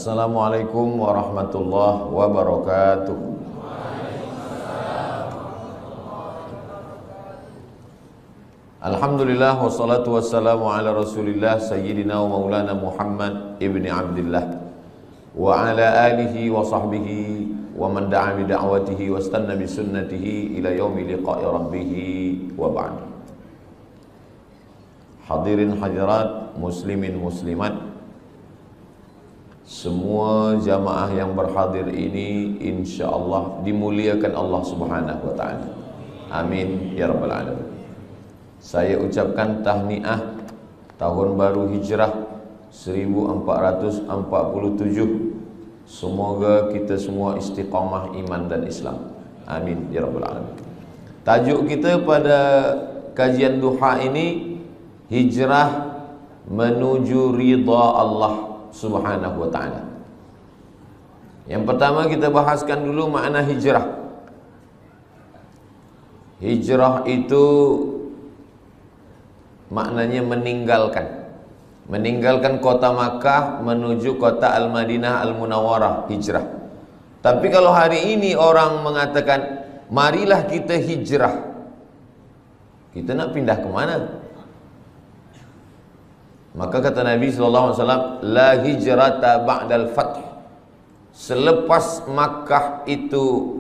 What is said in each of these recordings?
Assalamualaikum warahmatullahi wabarakatuh. Alhamdulillah wassalatu wassalamu ala Rasulillah sayyidina wa maulana Muhammad ibni Abdillah wa ala alihi wa sahbihi wa man da'a bi da'watihi wa istanna bi sunnatihi ila yaumi liqa'i rabbih wa ba'd. Hadirin hadirat, muslimin muslimat, semua jamaah yang berhadir ini insyaallah dimuliakan Allah Subhanahu wa taala. Amin ya rabbal alamin. Saya ucapkan tahniah tahun baru Hijrah 1447. Semoga kita semua istiqamah iman dan Islam. Amin ya rabbal alamin. Tajuk kita pada kajian duha ini, hijrah menuju ridha Allah Subhanahu wa taala. Yang pertama kita bahaskan dulu makna hijrah. Hijrah itu maknanya meninggalkan kota Makkah menuju kota Al-Madinah Al-Munawwarah, hijrah. Tapi kalau hari ini orang mengatakan marilah kita hijrah, kita nak pindah ke mana? Maka kata Nabi SAW, la hijrata ba'dal fath. Selepas Makkah itu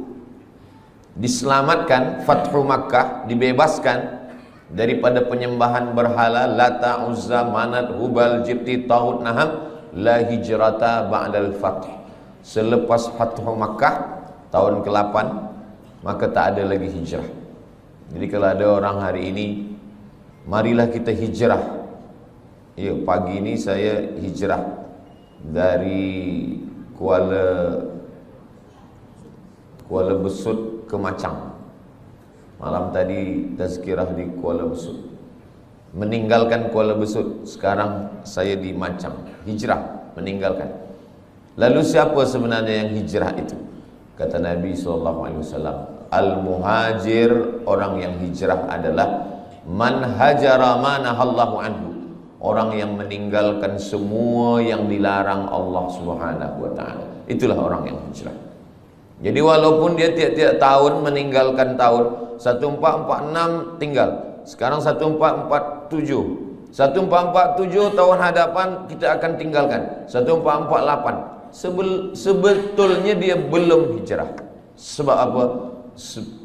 diselamatkan, Fathu Makkah, dibebaskan daripada penyembahan berhala Lata, Uzza, Manat, Hubal, Jibti, Taghut, Naham, la hijrata ba'dal fath. Selepas Fathu Makkah tahun ke-8, maka tak ada lagi hijrah. Jadi kalau ada orang hari ini, marilah kita hijrah. Ya, pagi ini saya hijrah dari Kuala Besut ke Macang. Malam tadi tazkirah di Kuala Besut. Meninggalkan Kuala Besut, sekarang saya di Macang. Hijrah, meninggalkan. Lalu siapa sebenarnya yang hijrah itu? Kata Nabi SAW, al-muhajir, orang yang hijrah adalah man hajara ma nahallahu anhu, orang yang meninggalkan semua yang dilarang Allah Subhanahu wa taala. Itulah orang yang hijrah. Jadi walaupun dia tiap-tiap tahun meninggalkan tahun 1446 tinggal, sekarang 1447, 1447 tahun hadapan kita akan tinggalkan 1448. Sebetulnya dia belum hijrah. Sebab apa?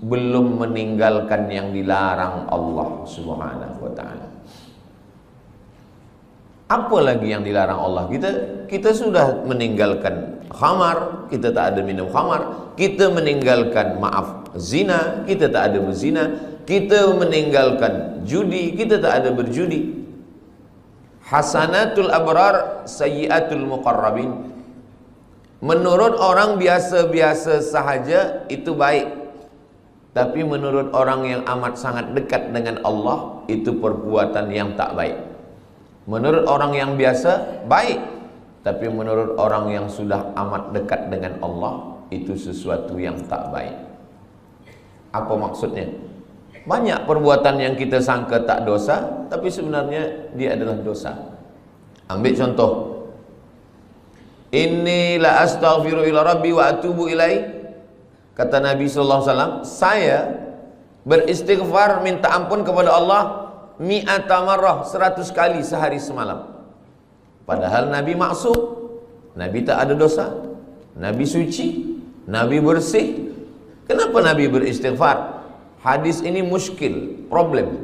Belum meninggalkan yang dilarang Allah Subhanahu wa taala. Apa lagi yang dilarang Allah? Kita sudah meninggalkan khamar, kita tak ada minum khamar. Kita meninggalkan, zina, kita tak ada berzina. Kita meninggalkan judi, kita tak ada berjudi. Hasanatul abrar, sayyiatul muqarrabin. Menurut orang biasa-biasa sahaja itu baik, tapi menurut orang yang amat sangat dekat dengan Allah, itu perbuatan yang tak baik. Menurut orang yang biasa baik, tapi menurut orang yang sudah amat dekat dengan Allah, itu sesuatu yang tak baik. Apa maksudnya? Banyak perbuatan yang kita sangka tak dosa, tapi sebenarnya dia adalah dosa. Ambil contoh, inni la astaghfiru ila rabbi wa atubu ilai. Kata Nabi SAW, saya beristighfar, minta ampun kepada Allah mi'ata marrah, 100 kali sehari semalam. Padahal Nabi maksum, Nabi tak ada dosa, Nabi suci, Nabi bersih. Kenapa Nabi beristighfar? Hadis ini muskil, problem.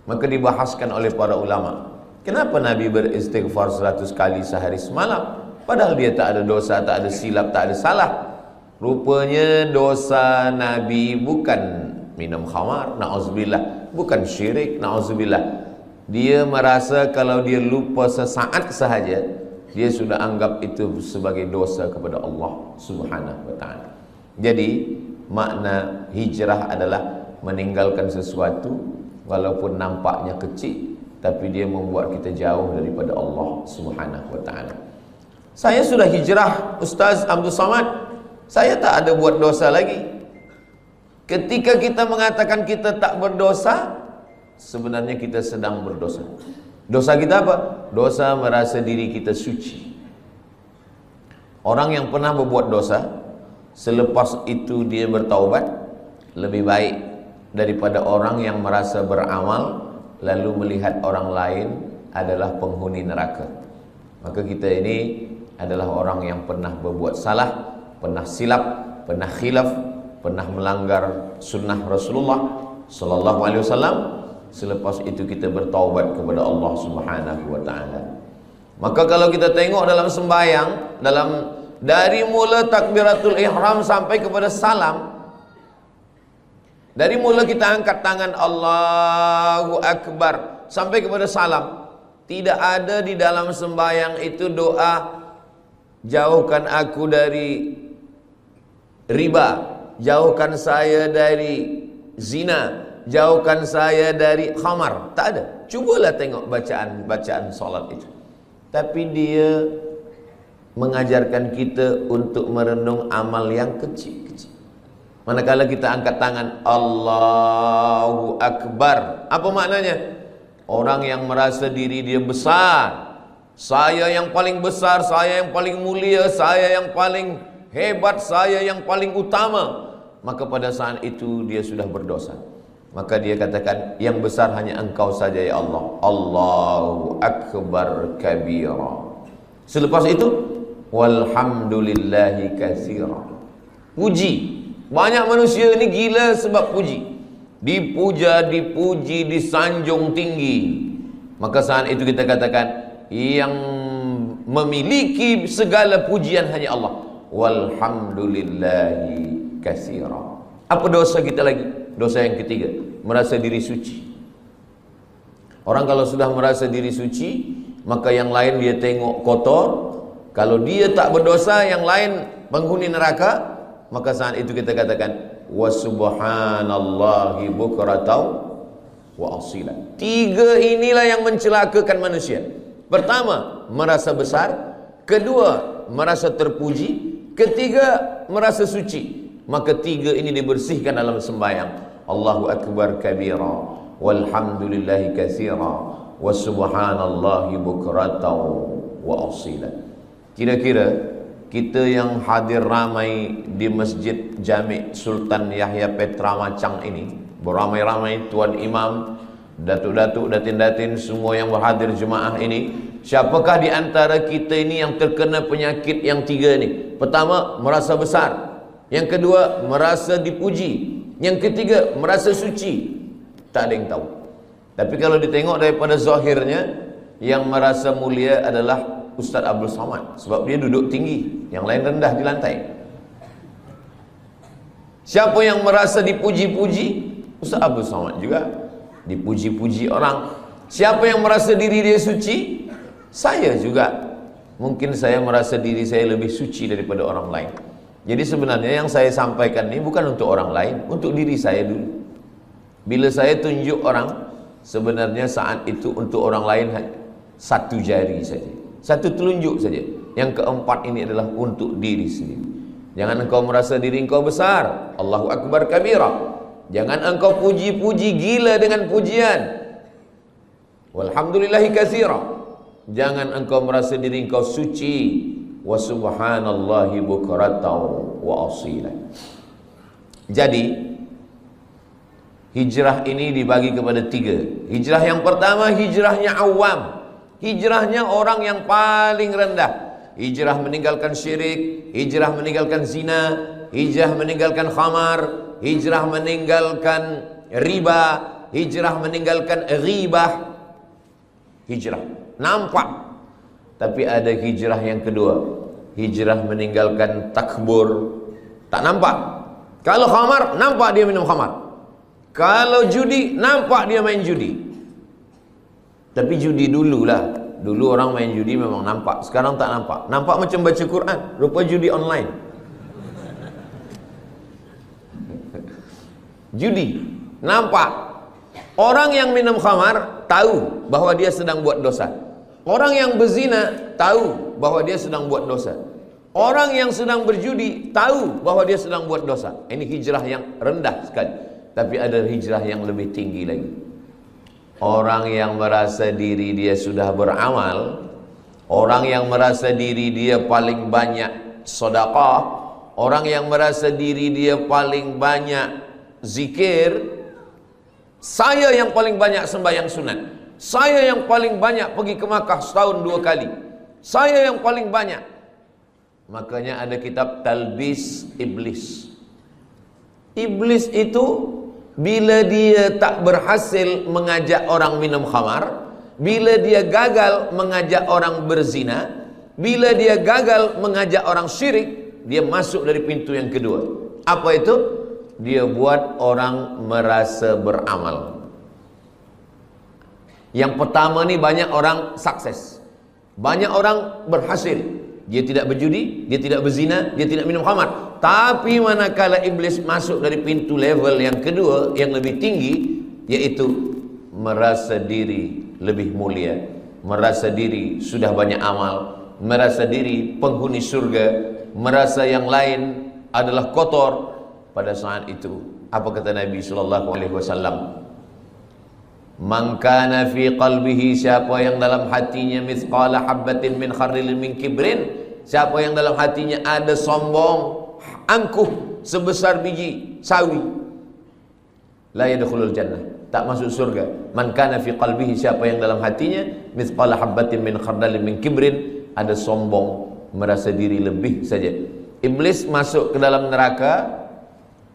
Maka dibahaskan oleh para ulama, kenapa Nabi beristighfar 100 kali sehari semalam? Padahal dia tak ada dosa, tak ada silap, tak ada salah. Rupanya dosa Nabi bukan minum khamar, na'udzubillah, bukan syirik, na'udzubillah. Dia merasa kalau dia lupa sesaat sahaja, dia sudah anggap itu sebagai dosa kepada Allah Subhanahu wa taala. Jadi makna hijrah adalah meninggalkan sesuatu walaupun nampaknya kecil, tapi dia membuat kita jauh daripada Allah Subhanahu wa taala. Saya sudah hijrah, Ustaz Abdul Samad, saya tak ada buat dosa lagi. Ketika kita mengatakan kita tak berdosa, sebenarnya kita sedang berdosa. Dosa kita apa? Dosa merasa diri kita suci. Orang yang pernah berbuat dosa, selepas itu dia bertaubat, lebih baik daripada orang yang merasa beramal lalu melihat orang lain adalah penghuni neraka. Maka kita ini adalah orang yang pernah berbuat salah, pernah silap, pernah khilaf, pernah melanggar sunnah Rasulullah sallallahu alaihi wasallam. Selepas itu kita bertaubat kepada Allah Subhanahu wa taala. Maka kalau kita tengok dalam sembahyang, dari mula takbiratul ihram sampai kepada salam, dari mula kita angkat tangan Allahu Akbar sampai kepada salam, tidak ada di dalam sembahyang itu doa jauhkan aku dari riba, jauhkan saya dari zina, jauhkan saya dari khamar. Tak ada. Cubalah tengok bacaan solat itu. Tapi dia mengajarkan kita untuk merenung amal yang kecil-kecil. Manakala kita angkat tangan Allahu Akbar, apa maknanya? Orang yang merasa diri dia besar, saya yang paling besar, saya yang paling mulia, saya yang paling hebat, saya yang paling utama, maka pada saat itu dia sudah berdosa. Maka dia katakan, yang besar hanya engkau saja ya Allah. Allahu Akbar kabira. Selepas itu walhamdulillahi katsira. Puji. Banyak manusia ini gila sebab puji. Dipuja, dipuji, disanjung tinggi. Maka saat itu kita katakan, yang memiliki segala pujian hanya Allah. Walhamdulillahi katsira. Apa dosa kita lagi? Dosa yang ketiga, merasa diri suci. Orang kalau sudah merasa diri suci, maka yang lain dia tengok kotor. Kalau dia tak berdosa, yang lain penghuni neraka, maka saat itu kita katakan wa subhanallahi bukratan wa asila. Tiga inilah yang mencelakakan manusia. Pertama, merasa besar. Kedua, merasa terpuji. Ketiga, merasa suci. Maka tiga ini dibersihkan dalam sembahyang. Allahu Akbar kabira, walhamdulillahi katsira, wa subhanallahi bukratan wa asila. Kira-kira kita yang hadir ramai di Masjid Jami' Sultan Yahya Petra Macang ini, beramai-ramai tuan imam, datuk-datuk, datin-datin, semua yang berhadir jemaah ini, siapakah di antara kita ini yang terkena penyakit yang tiga ini? Pertama, merasa besar. Yang kedua, merasa dipuji. Yang ketiga, merasa suci. Tak ada yang tahu. Tapi kalau ditengok daripada zahirnya, yang merasa mulia adalah Ustaz Abdul Somad, sebab dia duduk tinggi, yang lain rendah di lantai. Siapa yang merasa dipuji-puji? Ustaz Abdul Somad juga dipuji-puji orang. Siapa yang merasa diri dia suci? Saya juga. Mungkin saya merasa diri saya lebih suci daripada orang lain. Jadi sebenarnya yang saya sampaikan ini bukan untuk orang lain, untuk diri saya dulu. Bila saya tunjuk orang, sebenarnya saat itu untuk orang lain satu jari saja, satu telunjuk saja. Yang keempat ini adalah untuk diri sendiri. Jangan engkau merasa diri engkau besar. Allahu Akbar kabira. Jangan engkau puji-puji gila dengan pujian. Walhamdulillahi katsira. Jangan engkau merasa diri engkau suci. Wa subhanallahi bukratan wa asila. Jadi hijrah ini dibagi kepada tiga. Hijrah yang pertama, hijrahnya awam, hijrahnya orang yang paling rendah. Hijrah meninggalkan syirik, hijrah meninggalkan zina, hijrah meninggalkan khamar, hijrah meninggalkan riba, hijrah meninggalkan ghibah. Hijrah nampak. Tapi ada hijrah yang kedua, hijrah meninggalkan takbur. Tak nampak. Kalau khamar, nampak dia minum khamar. Kalau judi, nampak dia main judi. Tapi judi dululah. Dulu orang main judi memang nampak. Sekarang tak nampak. Nampak macam baca Quran. Rupa judi online. Judi nampak. Orang yang minum khamar tahu bahwa dia sedang buat dosa. Orang yang berzina tahu bahwa dia sedang buat dosa. Orang yang sedang berjudi tahu bahwa dia sedang buat dosa. Ini hijrah yang rendah sekali. Tapi ada hijrah yang lebih tinggi lagi. Orang yang merasa diri dia sudah beramal, orang yang merasa diri dia paling banyak sedekah, orang yang merasa diri dia paling banyak zikir, saya yang paling banyak sembahyang sunat, saya yang paling banyak pergi ke Makkah setahun 2 kali, saya yang paling banyak. Makanya ada kitab Talbis Iblis. Iblis itu bila dia tak berhasil mengajak orang minum khamar, bila dia gagal mengajak orang berzina, bila dia gagal mengajak orang syirik, dia masuk dari pintu yang kedua. Apa itu? Dia buat orang merasa beramal. Yang pertama ni banyak orang sukses, banyak orang berhasil. Dia tidak berjudi, dia tidak berzina, dia tidak minum khamar. Tapi manakala iblis masuk dari pintu level yang kedua, yang lebih tinggi, yaitu merasa diri lebih mulia, merasa diri sudah banyak amal, merasa diri penghuni surga, merasa yang lain adalah kotor. Pada saat itu, apa kata Nabi SAW? Man kana fi qalbihi, siapa yang dalam hatinya mithqala habbatin min khardalin min kibrin, siapa yang dalam hatinya ada sombong, angkuh sebesar biji sawi, la yadkhulul jannah, tak masuk surga. Man kana fi qalbihi, siapa yang dalam hatinya mithqala habbatin min khardalin min kibrin, ada sombong, merasa diri lebih saja. Iblis masuk ke dalam neraka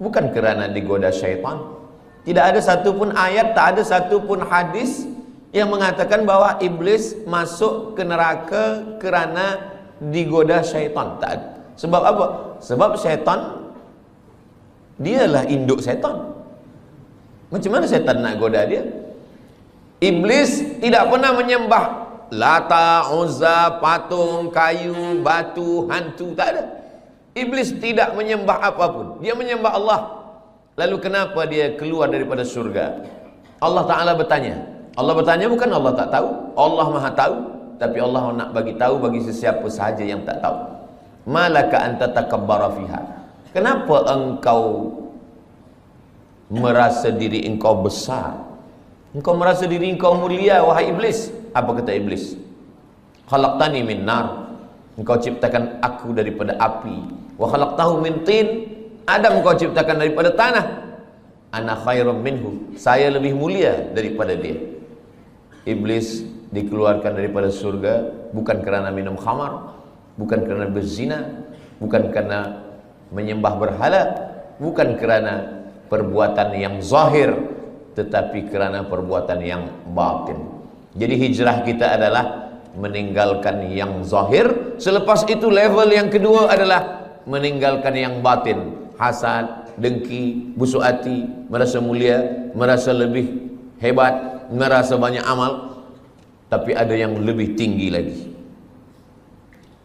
bukan kerana digoda syaitan. Tidak ada satu pun ayat, tak ada satu pun hadis yang mengatakan bahwa iblis masuk ke neraka kerana digoda syaitan. Tak ada. Sebab apa? Sebab syaitan dialah induk syaitan. Macam mana syaitan nak goda dia? Iblis tidak pernah menyembah Lata, Uzza, patung, kayu, batu, hantu. Tak ada. Iblis tidak menyembah apapun. Dia menyembah Allah. Lalu kenapa dia keluar daripada surga? Allah Ta'ala bertanya. Allah bertanya bukan Allah tak tahu. Allah Maha tahu. Tapi Allah nak bagi tahu bagi sesiapa sahaja yang tak tahu. Malaka anta takabbara fiha. Kenapa engkau merasa diri engkau besar? Engkau merasa diri engkau mulia, wahai iblis. Apa kata iblis? Khalaqtani min nar. Engkau ciptakan aku daripada api. Wa khalaqtahu min tin. Adam kau ciptakan daripada tanah. Ana khairum minhu, saya lebih mulia daripada dia. Iblis dikeluarkan daripada surga bukan kerana minum khamar, bukan kerana berzina, bukan kerana menyembah berhala, bukan kerana perbuatan yang zahir, tetapi kerana perbuatan yang batin. Jadi hijrah kita adalah meninggalkan yang zahir. Selepas itu level yang kedua adalah meninggalkan yang batin. Hasad, dengki, busuk hati, merasa mulia, merasa lebih hebat, merasa banyak amal. Tapi ada yang lebih tinggi lagi,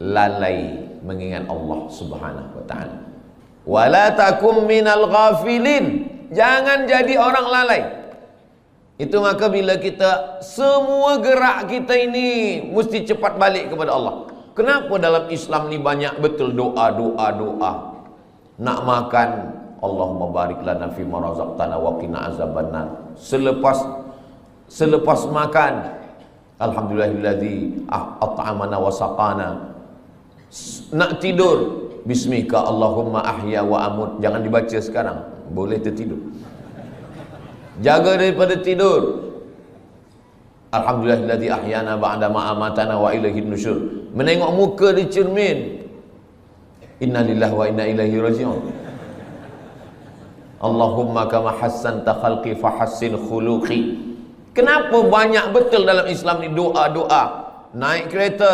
lalai mengingat Allah Subhanahu wa ta'ala. Wala takum minal ghafilin, jangan jadi orang lalai. Itu maka bila kita, semua gerak kita ini mesti cepat balik kepada Allah. Kenapa dalam Islam ni banyak betul doa. Nak makan, Allahumma barik lana fima razaqtana wa qina azabannar. Selepas makan, alhamdulillahilladzi at'amana wa saqana. Nak tidur, bismika Allahumma ahya wa amut. Jangan dibaca sekarang, boleh tertidur. Jaga daripada tidur. Alhamdulillahilladzi ahyana ba'da ma amatana wa ilaihin nusyur. Menengok muka di cermin, innalillahi wa inna ilaihi raji'un. Allahumma kama hassanta khalqi fahassin khuluqi. Kenapa banyak betul dalam Islam ni doa-doa? Naik kereta,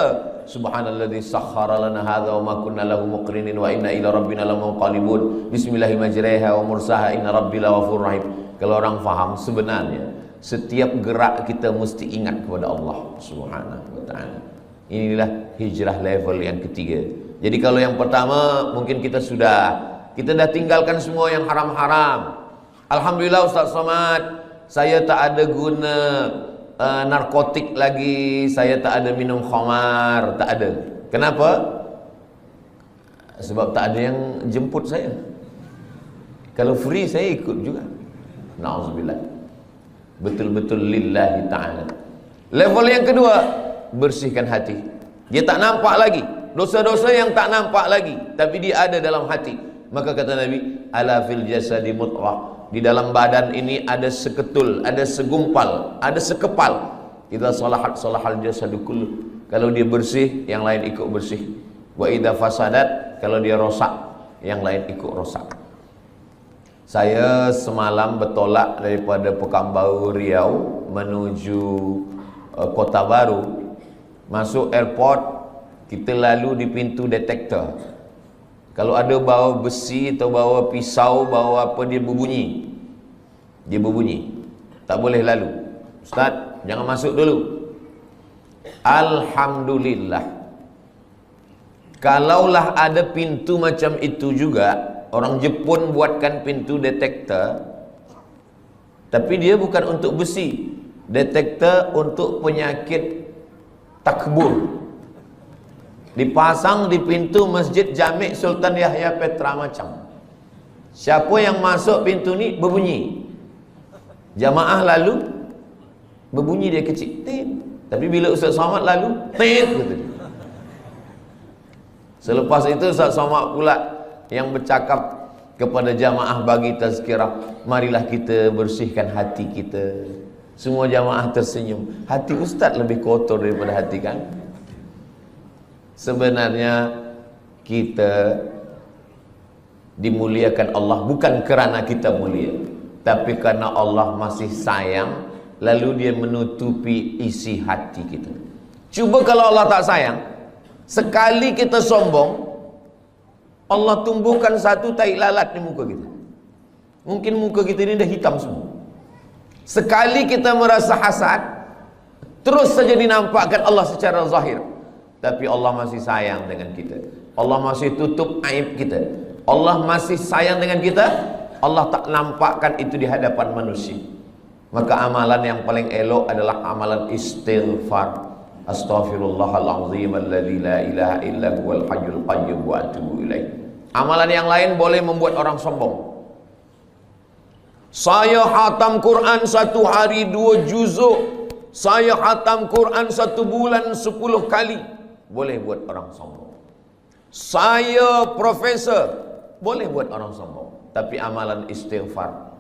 subhanalladzi sakhkhara lana hadza wa ma kunna lahu muqrinin wa inna ila rabbina lamunqalibun. Bismillahi majriha wa mursaha inna rabbil ghafurur rahim. Kalau orang faham, sebenarnya setiap gerak kita mesti ingat kepada Allah Subhanahu wa ta'ala. Inilah hijrah level yang ketiga. Jadi kalau yang pertama mungkin kita dah tinggalkan semua yang haram-haram. Alhamdulillah Ustaz Somad, saya tak ada guna narkotik lagi, saya tak ada minum khamar, tak ada. Kenapa? Sebab tak ada yang jemput saya. Kalau free saya ikut juga. Na'udzubillah. Betul-betul lillahi ta'ala. Level yang kedua, bersihkan hati. Dia tak nampak lagi. dosa-dosa yang tak nampak lagi, tapi dia ada dalam hati. Maka kata Nabi, ala fil jasadi mudghah, di dalam badan ini ada seketul, ada segumpal, ada sekepal. Idza salahat salahal jasadu kullu. Kalau dia bersih, yang lain ikut bersih. Wa idza fasadat, kalau dia rosak, yang lain ikut rosak. Saya semalam bertolak daripada Pekanbaru Riau menuju Kota Baru. Masuk airport, kita lalu di pintu detektor. Kalau ada bawa besi atau bawa pisau, bawa apa, dia berbunyi. Dia berbunyi. Tak boleh lalu. Ustaz, jangan masuk dulu. Alhamdulillah. Kalaulah ada pintu macam itu juga, orang Jepun buatkan pintu detektor, tapi dia bukan untuk besi. Detektor untuk penyakit takbur. Dipasang di pintu Masjid Jami' Sultan Yahya Petra Macang. Siapa yang masuk pintu ni berbunyi. Jamaah lalu berbunyi dia kecil. Tit. Tapi bila Ustaz Somad lalu, tit kata dia. Selepas itu Ustaz Somad pula yang bercakap kepada jamaah bagi tazkirah, marilah kita bersihkan hati kita. Semua jamaah tersenyum. Hati Ustaz lebih kotor daripada hati kan? Sebenarnya kita dimuliakan Allah bukan kerana kita mulia, tapi karena Allah masih sayang, lalu dia menutupi isi hati kita. Cuba kalau Allah tak sayang, sekali kita sombong, Allah tumbuhkan satu tai lalat di muka kita. Mungkin muka kita ini dah hitam semua. Sekali kita merasa hasad, terus saja dinampakkan Allah secara zahir. Tapi Allah masih sayang dengan kita. Allah masih tutup aib kita. Allah masih sayang dengan kita. Allah tak nampakkan itu di hadapan manusia. Maka amalan yang paling elok adalah amalan istighfar. Astaghfirullahalazim alladzi la ilaha illa huwal hayyul qayyum wa atubu ilaih. Amalan yang lain boleh membuat orang sombong. Saya khatam Quran 1 hari 2 juzuk. Saya khatam Quran 1 bulan 10 kali. Boleh buat orang sombong. Saya profesor, boleh buat orang sombong. Tapi amalan istighfar,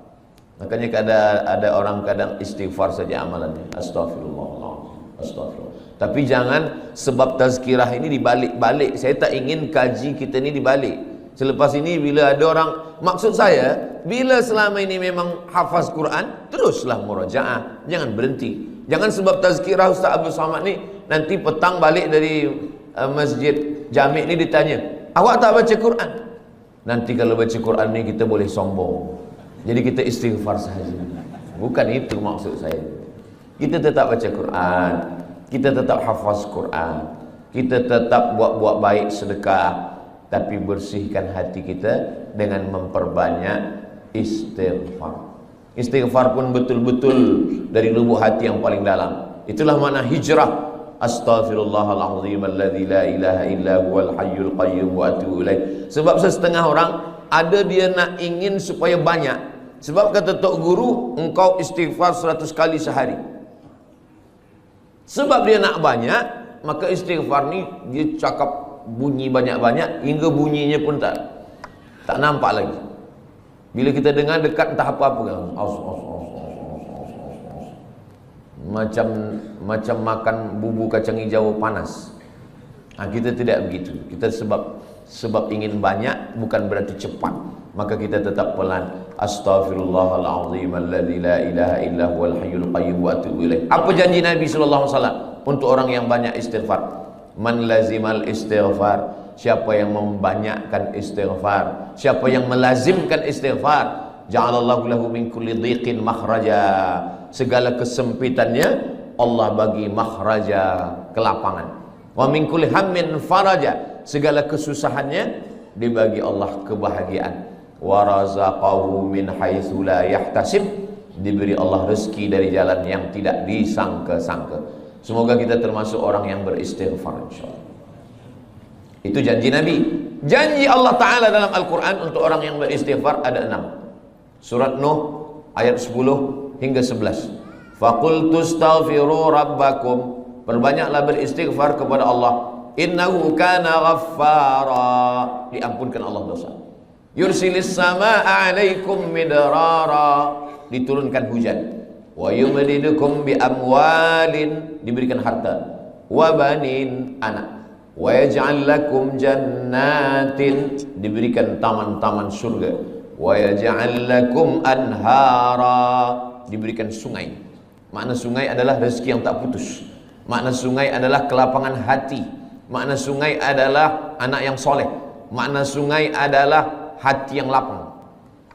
makanya ada orang kadang istighfar saja amalannya, astagfirullah, astagfirullah. Tapi jangan sebab tazkirah ini dibalik-balik. Saya tak ingin kaji kita ini dibalik. Selepas ini bila ada orang, maksud saya, bila selama ini memang hafaz Quran, teruslah murajaah, jangan berhenti. Jangan sebab tazkirah Ustaz Abdul Somad ni, nanti petang balik dari Masjid Jami' ni ditanya, awak tak baca Quran? Nanti kalau baca Quran ni kita boleh sombong. Jadi kita istighfar sahaja. Bukan itu maksud saya. Kita tetap baca Quran, kita tetap hafaz Quran, kita tetap buat baik sedekah, tapi bersihkan hati kita dengan memperbanyak istighfar. Istighfar pun betul-betul dari lubuk hati yang paling dalam. Itulah makna hijrah. Astaghfirullahalazim alladzi la ilaha illa huwal hayyul qayyum wa atubu ilaih. Sebab setengah orang ada dia nak ingin supaya banyak. Sebab kata tok guru, engkau istighfar 100 kali sehari. Sebab dia nak banyak, maka istighfar ni dia cakap bunyi banyak-banyak hingga bunyinya pun tak nampak lagi. Bila kita dengar dekat entah apa-apa kan, macam makan bubur kacang hijau panas. Kita tidak begitu. Kita sebab ingin banyak bukan berarti cepat. Maka kita tetap pelan. Astaghfirullahalazim alladzi la ilaha illa huwal hayyul qayyum wa atubu ilaih. Apa janji Nabi sallallahu alaihi wasallam untuk orang yang banyak istighfar? Man lazimal istighfar, siapa yang membanyakkan istighfar, siapa yang melazimkan istighfar, ja'alallahu lahu min kulli dhiqin makhraja, segala kesempitannya Allah bagi makhraja, kelapangan. Wa min kulli hammin faraja, segala kesusahannya dibagi Allah kebahagiaan. Wa razaqahu min haitsu la yahtasib, diberi Allah rezeki dari jalan yang tidak disangka-sangka. Semoga kita termasuk orang yang beristighfar insyaallah. Itu janji Nabi. Janji Allah Ta'ala dalam Al-Quran untuk orang yang beristighfar ada 6. Surat Nuh ayat 10 hingga 11. Faqultu astaghfiru rabbakum, perbanyaklah beristighfar kepada Allah. innahu kana ghaffara, diampunkan Allah dosa. Yursilis samaa 'alaikum midrara, diturunkan hujan. Wa yumdidukum bi amwalin, diberikan harta, wa banin, anak. Wa yaj'al lakum jannatin, diberikan taman-taman surga. Wa yaj'al lakum anhara, diberikan sungai. Makna sungai adalah rezeki yang tak putus. Makna sungai adalah kelapangan hati. Makna sungai adalah anak yang soleh. Makna sungai adalah hati yang lapang.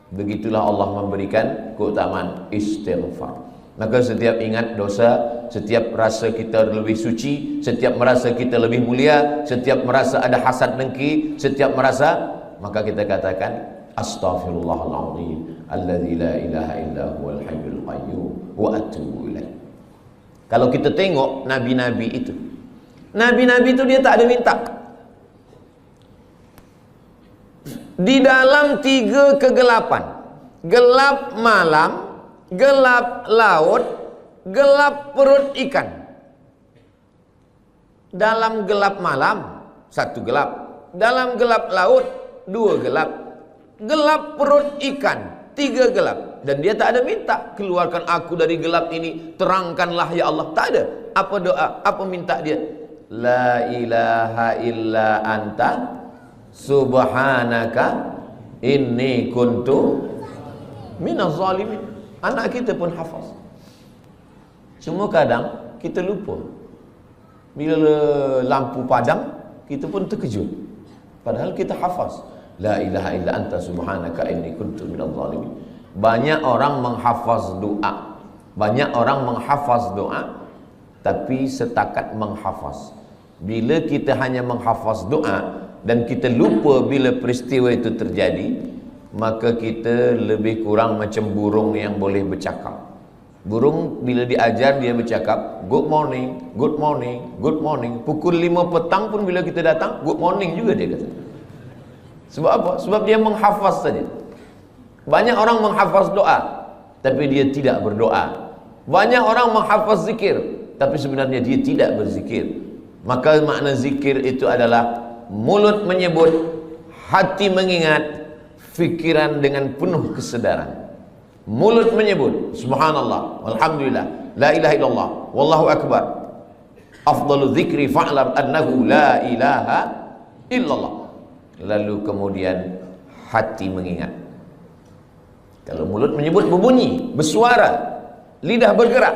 Begitulah Allah memberikan keutamaan istighfar. Maka setiap ingat dosa, setiap rasa kita lebih suci, setiap merasa kita lebih mulia, setiap merasa ada hasad dengki, setiap merasa, maka kita katakan astaghfirullahaladzim alladzi la ilaha illa huwal hayyul qayyum wa atubu ilaih. Kalau kita tengok nabi-nabi itu, nabi-nabi itu dia tak ada minta. Di dalam 3 kegelapan, gelap malam, gelap laut, gelap perut ikan. Dalam gelap malam 1 gelap, dalam gelap laut 2 gelap, gelap perut ikan 3 gelap. Dan dia tak ada minta, keluarkan aku dari gelap ini, terangkanlah ya Allah. Tak ada. Apa doa? Apa minta dia? La ilaha illa anta subhanaka inni kuntu minaz zalimin. Anak kita pun hafaz. Cuma kadang kita lupa. Bila lampu padam, kita pun terkejut. Padahal kita hafaz. La ilaha illa anta subhanaka inni kuntu minaz zalimin. Banyak orang menghafaz doa. Banyak orang menghafaz doa, tapi setakat menghafaz. Bila kita hanya menghafaz doa dan kita lupa bila peristiwa itu terjadi, maka kita lebih kurang macam burung yang boleh bercakap. Burung bila diajar dia bercakap, good morning, good morning, good morning. Pukul 5 petang pun bila kita datang, good morning juga dia kata. Sebab apa? Sebab dia menghafaz saja. Banyak orang menghafaz doa, tapi dia tidak berdoa. Banyak orang menghafaz zikir, tapi sebenarnya dia tidak berzikir. Maka makna zikir itu adalah mulut menyebut, hati mengingat, fikiran dengan penuh kesedaran. Mulut menyebut subhanallah, alhamdulillah, la ilaha illallah, wallahu akbar. Afdalu dzikri fa'lam annahu la ilaha illallah. Lalu kemudian hati mengingat. Kalau mulut menyebut berbunyi, bersuara, lidah bergerak,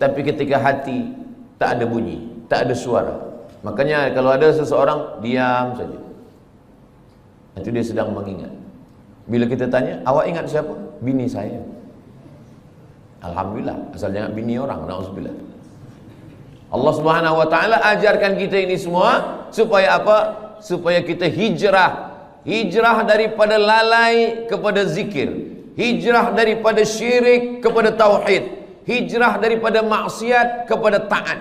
tapi ketika hati tak ada bunyi, tak ada suara. Makanya kalau ada seseorang diam saja, itu dia sedang mengingat. Bila kita tanya, awak ingat siapa? Bini saya. Alhamdulillah, asal jangan bini orang, na'udzubillah. Allah Subhanahu wa taala ajarkan kita ini semua supaya apa? Supaya kita hijrah. Hijrah daripada lalai kepada zikir. Hijrah daripada syirik kepada tauhid. Hijrah daripada maksiat kepada taat.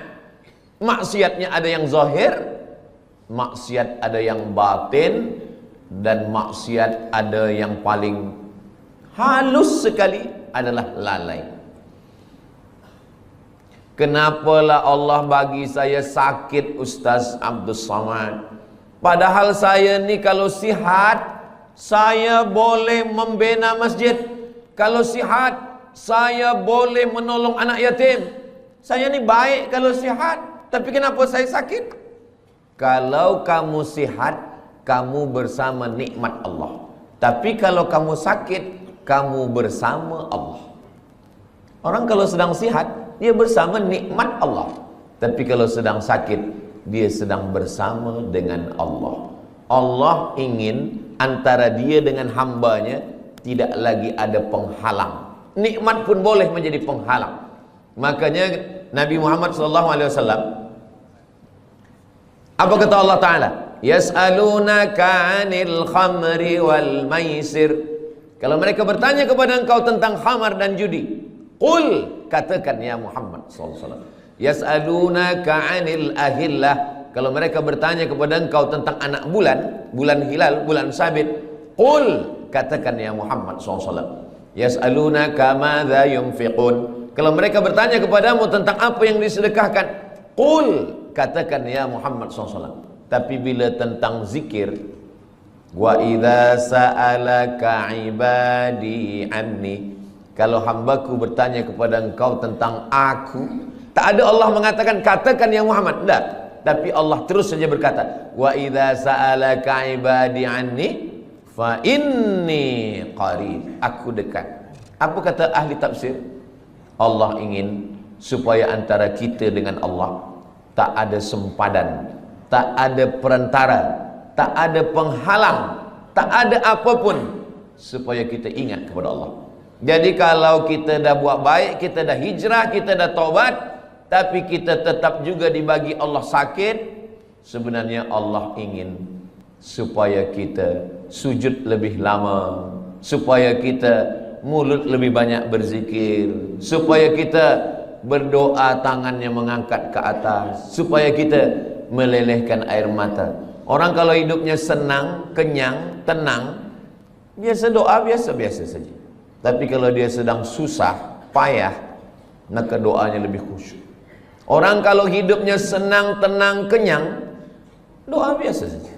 Maksiatnya ada yang zahir, maksiat ada yang batin, dan maksiat ada yang paling halus sekali adalah lalai. Kenapalah Allah bagi saya sakit, Ustaz Abdul Samad? Padahal saya ni kalau sihat, saya boleh membina masjid. Kalau sihat, saya boleh menolong anak yatim. Saya ni baik kalau sihat. Tapi kenapa saya sakit? Kalau kamu sihat, kamu bersama nikmat Allah. Tapi kalau kamu sakit, kamu bersama Allah. Orang kalau sedang sihat, dia bersama nikmat Allah. Tapi kalau sedang sakit, dia sedang bersama dengan Allah. Allah ingin antara dia dengan hambanya tidak lagi ada penghalang. Nikmat pun boleh menjadi penghalang. Makanya Nabi Muhammad SAW, apa kata Allah Ta'ala? Yas'alunaka 'anil khamri wal maisir. Kalau mereka bertanya kepada engkau tentang khamar dan judi, qul, katakan ya Muhammad SAW, yas'alunaka 'anil ahillah. Kalau mereka bertanya kepada engkau tentang anak bulan, bulan hilal, bulan sabit, qul, katakan ya Muhammad SAW, yas'alunaka madza yunfiqun. Kalau mereka bertanya kepadamu tentang apa yang disedekahkan, qul, katakan ya Muhammad SAW, Tapi bila tentang zikir, wa idza sa'alaka ibadi anni, kalau hambaku bertanya kepada engkau tentang aku, tak ada Allah mengatakan katakan ya Muhammad, tidak. Tapi Allah terus saja berkata, wa idza sa'alaka ibadi anni fa inni qarib, aku dekat. Apa kata ahli tafsir? Allah ingin supaya antara kita dengan Allah tak ada sempadan, tak ada perantara, tak ada penghalang, tak ada apapun, supaya kita ingat kepada Allah. Jadi kalau kita dah buat baik, kita dah hijrah, kita dah taubat, tapi kita tetap juga dibagi Allah sakit, sebenarnya Allah ingin supaya kita sujud lebih lama, supaya kita mulut lebih banyak berzikir, supaya kita berdoa tangannya mengangkat ke atas, supaya kita melelehkan air mata. Orang kalau hidupnya senang, kenyang, tenang, biasa doa biasa-biasa saja. Tapi kalau dia sedang susah, payah, maka doanya lebih khusyuk. Orang kalau hidupnya senang, tenang, kenyang, doa biasa saja.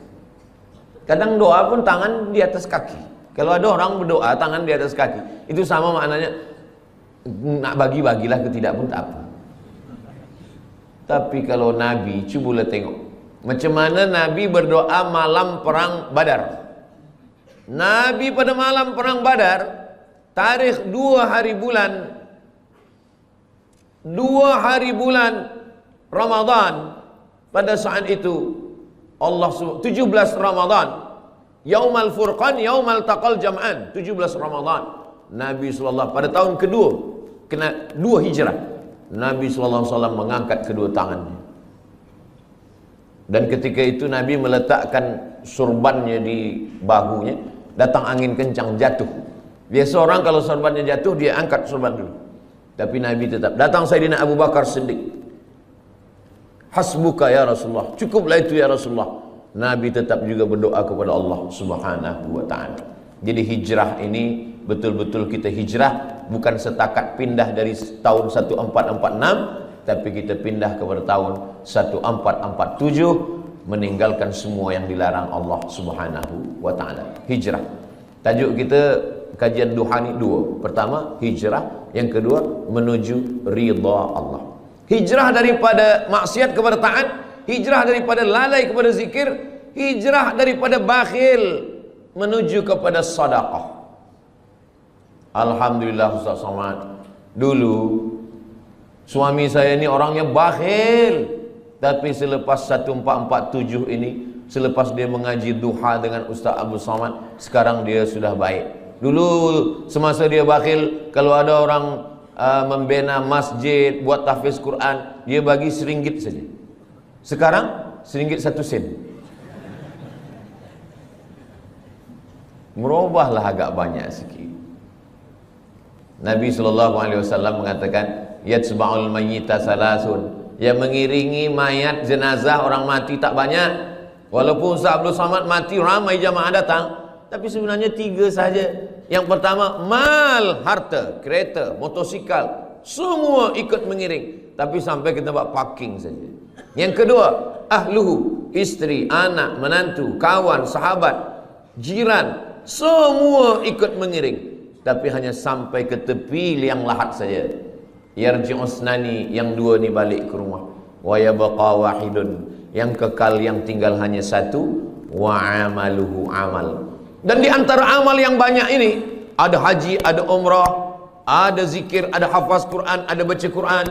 Kadang doa pun tangan di atas kaki. Kalau ada orang berdoa tangan di atas kaki, itu sama maknanya nak bagi-bagilah ke tidak pun tak apa. Tapi kalau Nabi, cubalah tengok macam mana Nabi berdoa malam perang Badar. Nabi pada malam perang Badar, tarikh 2 hari bulan Ramadan, pada saat itu Allah 17 Ramadan, Yaumal Furqan, Yaumal Taqal Jam'an, 17 Ramadan. Nabi SAW pada tahun kedua, kena 2 hijrah, Nabi SAW mengangkat kedua tangannya. Dan ketika itu Nabi meletakkan surbannya di bahunya, datang angin kencang, jatuh. Biasa orang kalau surbannya jatuh, dia angkat surban dulu. Tapi Nabi tetap. Datang Sayyidina Abu Bakar Siddiq, hasbuka ya Rasulullah, cukuplah itu ya Rasulullah. Nabi tetap juga berdoa kepada Allah Subhanahu wa ta'ala. Jadi hijrah ini betul-betul kita hijrah, bukan setakat pindah dari tahun 1446, tapi kita pindah kepada tahun 1447, meninggalkan semua yang dilarang Allah Subhanahu wa ta'ala. Hijrah. Tajuk kita kajian duha ni 2. Pertama, hijrah. Yang kedua, menuju ridha Allah. Hijrah daripada maksiat kepada taat, hijrah daripada lalai kepada zikir, hijrah daripada bakhil menuju kepada sedekah. Alhamdulillah Ustaz Somad, dulu suami saya ni orangnya bakhil, tapi selepas 1447 ini, selepas dia mengaji duha dengan Ustaz Abu Somad, sekarang dia sudah baik. Dulu semasa dia bakhil, kalau ada orang membina masjid, buat tahfiz Quran, dia bagi RM1 saja. Sekarang RM1 1 sen. Merubahlah agak banyak sikit. Nabi SAW mengatakan, yatsba'ul mayyita salasun, yang mengiringi mayat jenazah orang mati tak banyak. Walaupun Ustaz Abdul Samad mati, ramai jamaah datang, tapi sebenarnya 3 saja. Yang pertama, mal, harta, kereta, motosikal, semua ikut mengiring, tapi sampai ke tempat parking saja. Yang kedua, ahluhu, isteri, anak, menantu, kawan, sahabat, jiran, semua ikut mengiring, tapi hanya sampai ke tepi liang lahat saja. Yarji'u usnani, yang 2 ni balik ke rumah. Wa yabqa wahidun, yang kekal, yang tinggal hanya 1. Wa amaluhu amal. Dan di antara amal yang banyak ini, ada haji, ada umrah, ada zikir, ada hafaz Quran, ada baca Quran.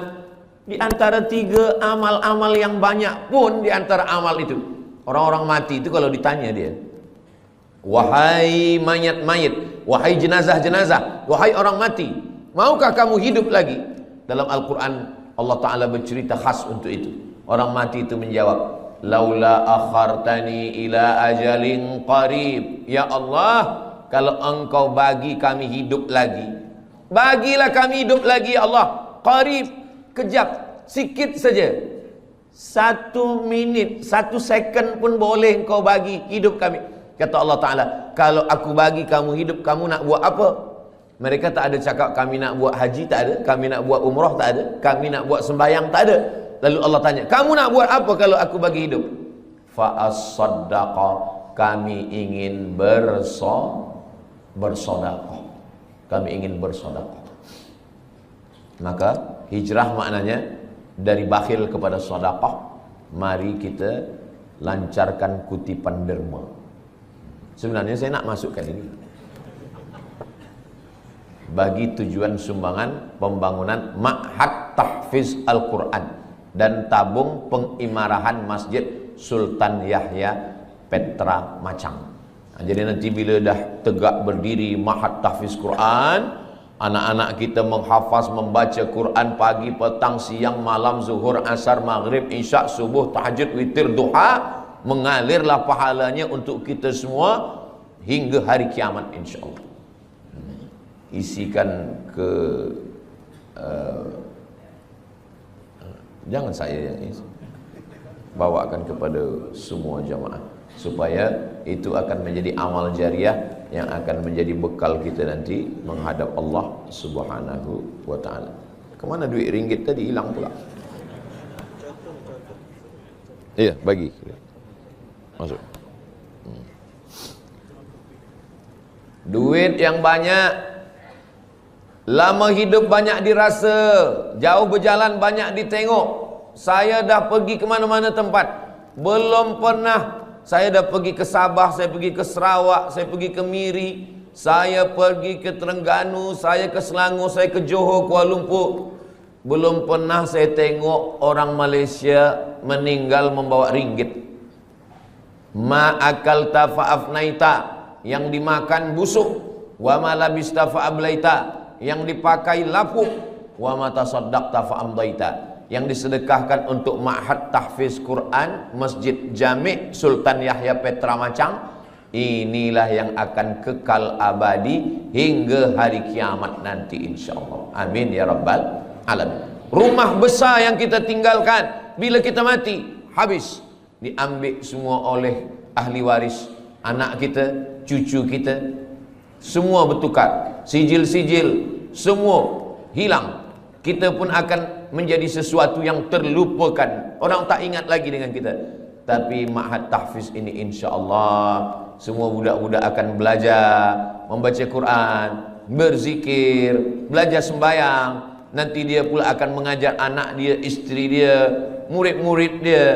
Di antara 3 amal-amal yang banyak pun, di antara amal itu, orang-orang mati itu kalau ditanya dia, wahai mayat-mayat, wahai jenazah-jenazah, wahai orang mati, maukah kamu hidup lagi? Dalam Al-Quran Allah Ta'ala bercerita khas untuk itu. Orang mati itu menjawab, laula akhartani ila ajalin qarib, ya Allah, kalau engkau bagi kami hidup lagi, bagilah kami hidup lagi ya Allah, qarib, kejap, sikit saja, 1 minit, 1 second pun boleh engkau bagi hidup kami. Kata Allah Ta'ala, kalau aku bagi kamu hidup, kamu nak buat apa? Mereka tak ada cakap kami nak buat haji, tak ada. Kami nak buat umrah, tak ada. Kami nak buat sembahyang, tak ada. Lalu Allah tanya, kamu nak buat apa kalau aku bagi hidup? fa'as-saddaqa, kami ingin bersedekah. Kami ingin bersedekah. Maka hijrah maknanya dari bakhil kepada sedekah. Mari kita lancarkan kutipan derma. Sebenarnya saya nak masukkan ini bagi tujuan sumbangan pembangunan Ma'had Tahfiz Al-Quran dan tabung pengimarahan Masjid Sultan Yahya Petra Macang. Jadi nanti bila dah tegak berdiri Ma'had Tahfiz Quran, anak-anak kita menghafaz, membaca Quran pagi, petang, siang, malam, zuhur, asar, maghrib, isya, subuh, tahajud, witir, duha, mengalirlah pahalanya untuk kita semua hingga hari kiamat insyaAllah. Isikan ke jangan saya yang isi, bawakan kepada semua jamaah supaya itu akan menjadi amal jariah yang akan menjadi bekal kita nanti menghadap Allah Subhanahu wa ta'ala. Kemana duit ringgit tadi? Hilang pula. Iya, bagi masuk. Duit yang banyak, lama hidup banyak dirasa, jauh berjalan banyak ditengok. Saya dah pergi ke mana-mana tempat, belum pernah. Saya dah pergi ke Sabah, saya pergi ke Sarawak, saya pergi ke Miri, saya pergi ke Terengganu, saya ke Selangor, saya ke Johor, Kuala Lumpur. Belum pernah saya tengok orang Malaysia meninggal membawa ringgit. Ma'akalta fa'afnaita, yang dimakan busuk. Wa ma labista fa'ablaita, yang dipakai lapuk. Wa ma tasaddaqta fa'amdaita, yang disedekahkan untuk Ma'had Tahfiz Quran Masjid Jami' Sultan Yahya Petra Macang, inilah yang akan kekal abadi hingga hari kiamat nanti insyaAllah. Amin ya rabbal alamin. Rumah besar yang kita tinggalkan, bila kita mati, habis, diambil semua oleh ahli waris, anak kita, cucu kita, semua bertukar, sijil-sijil semua hilang. Kita pun akan menjadi sesuatu yang terlupakan, orang tak ingat lagi dengan kita. Tapi Ma'had Tahfiz ini insya-Allah semua budak-budak akan belajar membaca Quran, berzikir, belajar sembahyang. Nanti dia pula akan mengajar anak dia, isteri dia, murid-murid dia.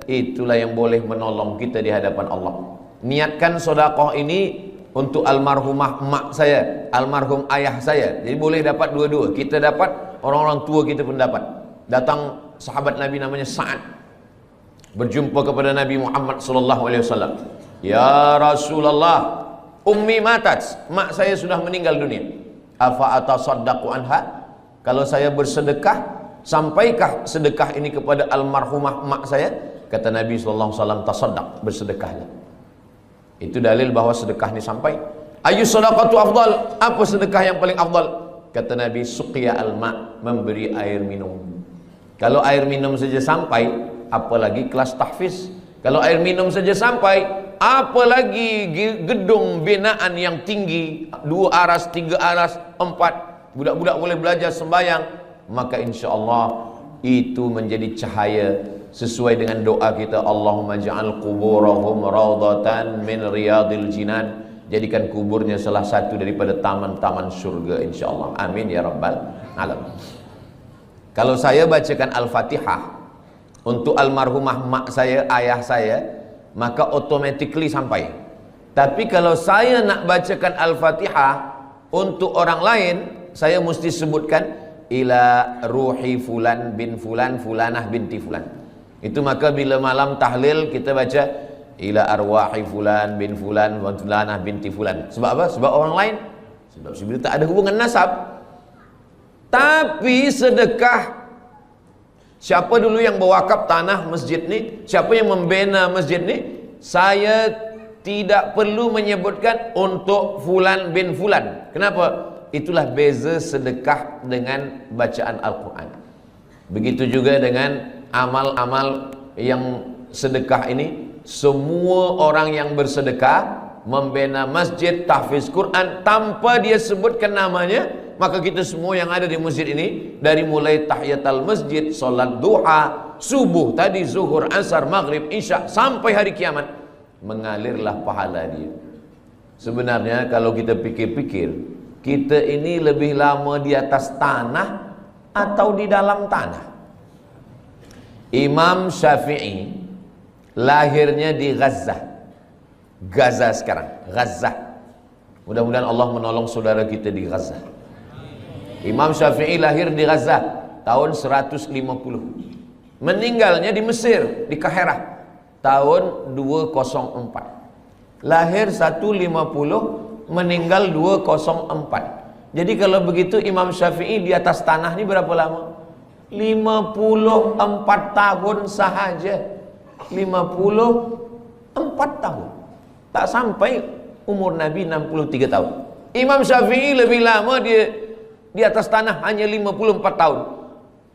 Itulah yang boleh menolong kita di hadapan Allah. Niatkan sedekah ini untuk almarhumah mak saya, almarhum ayah saya. Jadi boleh dapat dua-dua. Kita dapat, orang-orang tua kita pun dapat. Datang sahabat Nabi namanya Sa'ad, berjumpa kepada Nabi Muhammad sallallahu alaihi wasallam. Ya Rasulullah, ummi matat, mak saya sudah meninggal dunia. Afa atasaddaqu anha? Kalau saya bersedekah, sampaikah sedekah ini kepada almarhumah mak saya? Kata Nabi sallallahu alaihi wasallam, tasaddaq, bersedekahlah. Itu dalil bahawa sedekah ini sampai. Ayu sadaqatu afdal, apa sedekah yang paling afdal? Kata Nabi, suqiya al-ma', memberi air minum. Kalau air minum saja sampai, apalagi kelas tahfiz. Kalau air minum saja sampai, apalagi gedung binaan yang tinggi, 2 aras, 3 aras, 4, budak-budak boleh belajar sembahyang. Maka insya-Allah itu menjadi cahaya sesuai dengan doa kita, Allahumma ja'al quburahum raudatan min riyadil jinan, jadikan kuburnya salah satu daripada taman-taman surga insyaAllah. Amin ya rabbal alamin. Kalau saya bacakan Al-Fatihah untuk almarhumah mak saya, ayah saya, maka automatically sampai. Tapi kalau saya nak bacakan Al-Fatihah untuk orang lain, saya mesti sebutkan ila ruhi fulan bin fulan fulanah binti fulan. Itu maka bila malam tahlil kita baca ila arwahi fulan bin fulan wa fulanah binti fulan. Sebab apa? Sebab orang lain. Sebab sebenarnya tak ada hubungan nasab. Tapi sedekah, siapa dulu yang berwakaf tanah masjid ni, siapa yang membina masjid ni, saya tidak perlu menyebutkan untuk fulan bin fulan. Kenapa? Itulah beza sedekah dengan bacaan Al-Quran. Begitu juga dengan amal-amal yang sedekah ini. Semua orang yang bersedekah, membina masjid, tahfiz Quran, tanpa dia sebutkan namanya, maka kita semua yang ada di masjid ini, dari mulai tahiyatul masjid, solat duha, subuh tadi, zuhur, asar, maghrib, isya, sampai hari kiamat, mengalirlah pahala dia. Sebenarnya kalau kita pikir-pikir, kita ini lebih lama di atas tanah atau di dalam tanah? Imam Syafi'i lahirnya di Gaza. Gaza sekarang, Gaza. Mudah-mudahan Allah menolong saudara kita di Gaza. Imam Syafi'i lahir di Gaza tahun 150. Meninggalnya di Mesir, di Kahirah, tahun 204. Lahir 150, meninggal 204. Jadi kalau begitu Imam Syafi'i di atas tanah ini berapa lama? 54 tahun sahaja. 54 tahun. Tak sampai umur Nabi 63 tahun. Imam Syafi'i lebih lama dia di atas tanah, hanya 54 tahun.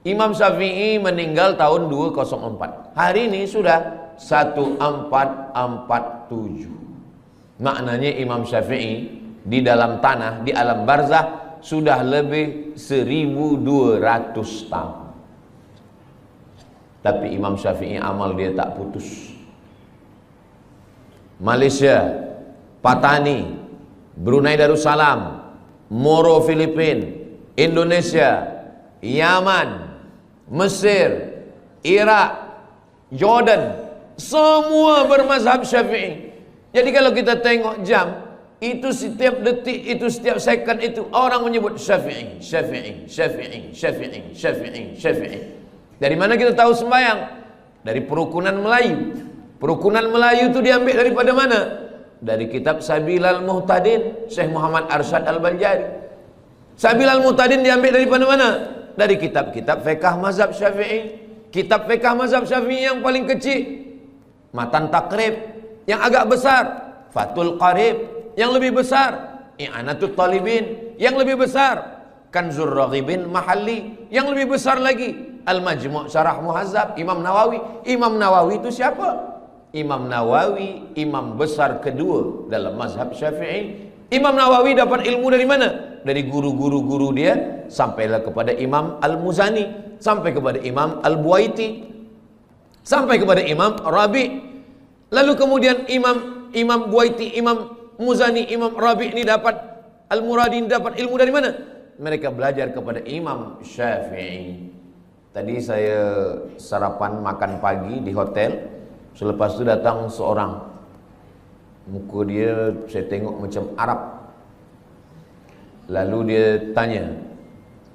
Imam Syafi'i meninggal tahun 204. Hari ini sudah 1447. Maknanya Imam Syafi'i di dalam tanah, di alam barzah, sudah lebih 1200 tahun. Tapi Imam Syafi'i amal dia tak putus. Malaysia, Patani, Brunei Darussalam, Moro Filipina, Indonesia, Yaman, Mesir, Iraq, Jordan, semua bermazhab Syafi'i. Jadi kalau kita tengok jam, itu setiap detik, itu setiap second, itu orang menyebut Syafi'i, Syafi'i, Syafi'i, Syafi'i, Syafi'i, Syafi'i. Dari mana kita tahu sembahyang? Dari perukunan Melayu. Perukunan Melayu itu diambil daripada mana? Dari kitab Sabilal Muhtadin, Syekh Muhammad Arsyad Al-Banjari. Sabilal Muhtadin diambil daripada mana? Dari kitab-kitab fiqh mazhab Syafi'i. Kitab fiqh mazhab Syafi'i yang paling kecil, Matan Taqrib. Yang agak besar, Fathul Qarib. Yang lebih besar, I'anatul Talibin. Yang lebih besar, Kanzur Raghibin Mahalli. Yang lebih besar lagi, Al-Majmu' Syarah Muhazzab, Imam Nawawi. Imam Nawawi itu siapa? Imam Nawawi, imam besar kedua dalam mazhab Syafi'i. Imam Nawawi dapat ilmu dari mana? Dari guru-guru dia, sampailah kepada Imam Al-Muzani, sampai kepada Imam Al-Buaiti, sampai kepada Imam Rabi'. Lalu kemudian Imam Buaiti, Imam Muzani, Imam Rabi' ini dapat, Al-Muradi ini dapat ilmu dari mana? Mereka belajar kepada Imam Syafi'i. Tadi saya sarapan makan pagi di hotel. Selepas itu datang seorang, muka dia saya tengok macam Arab. Lalu dia tanya,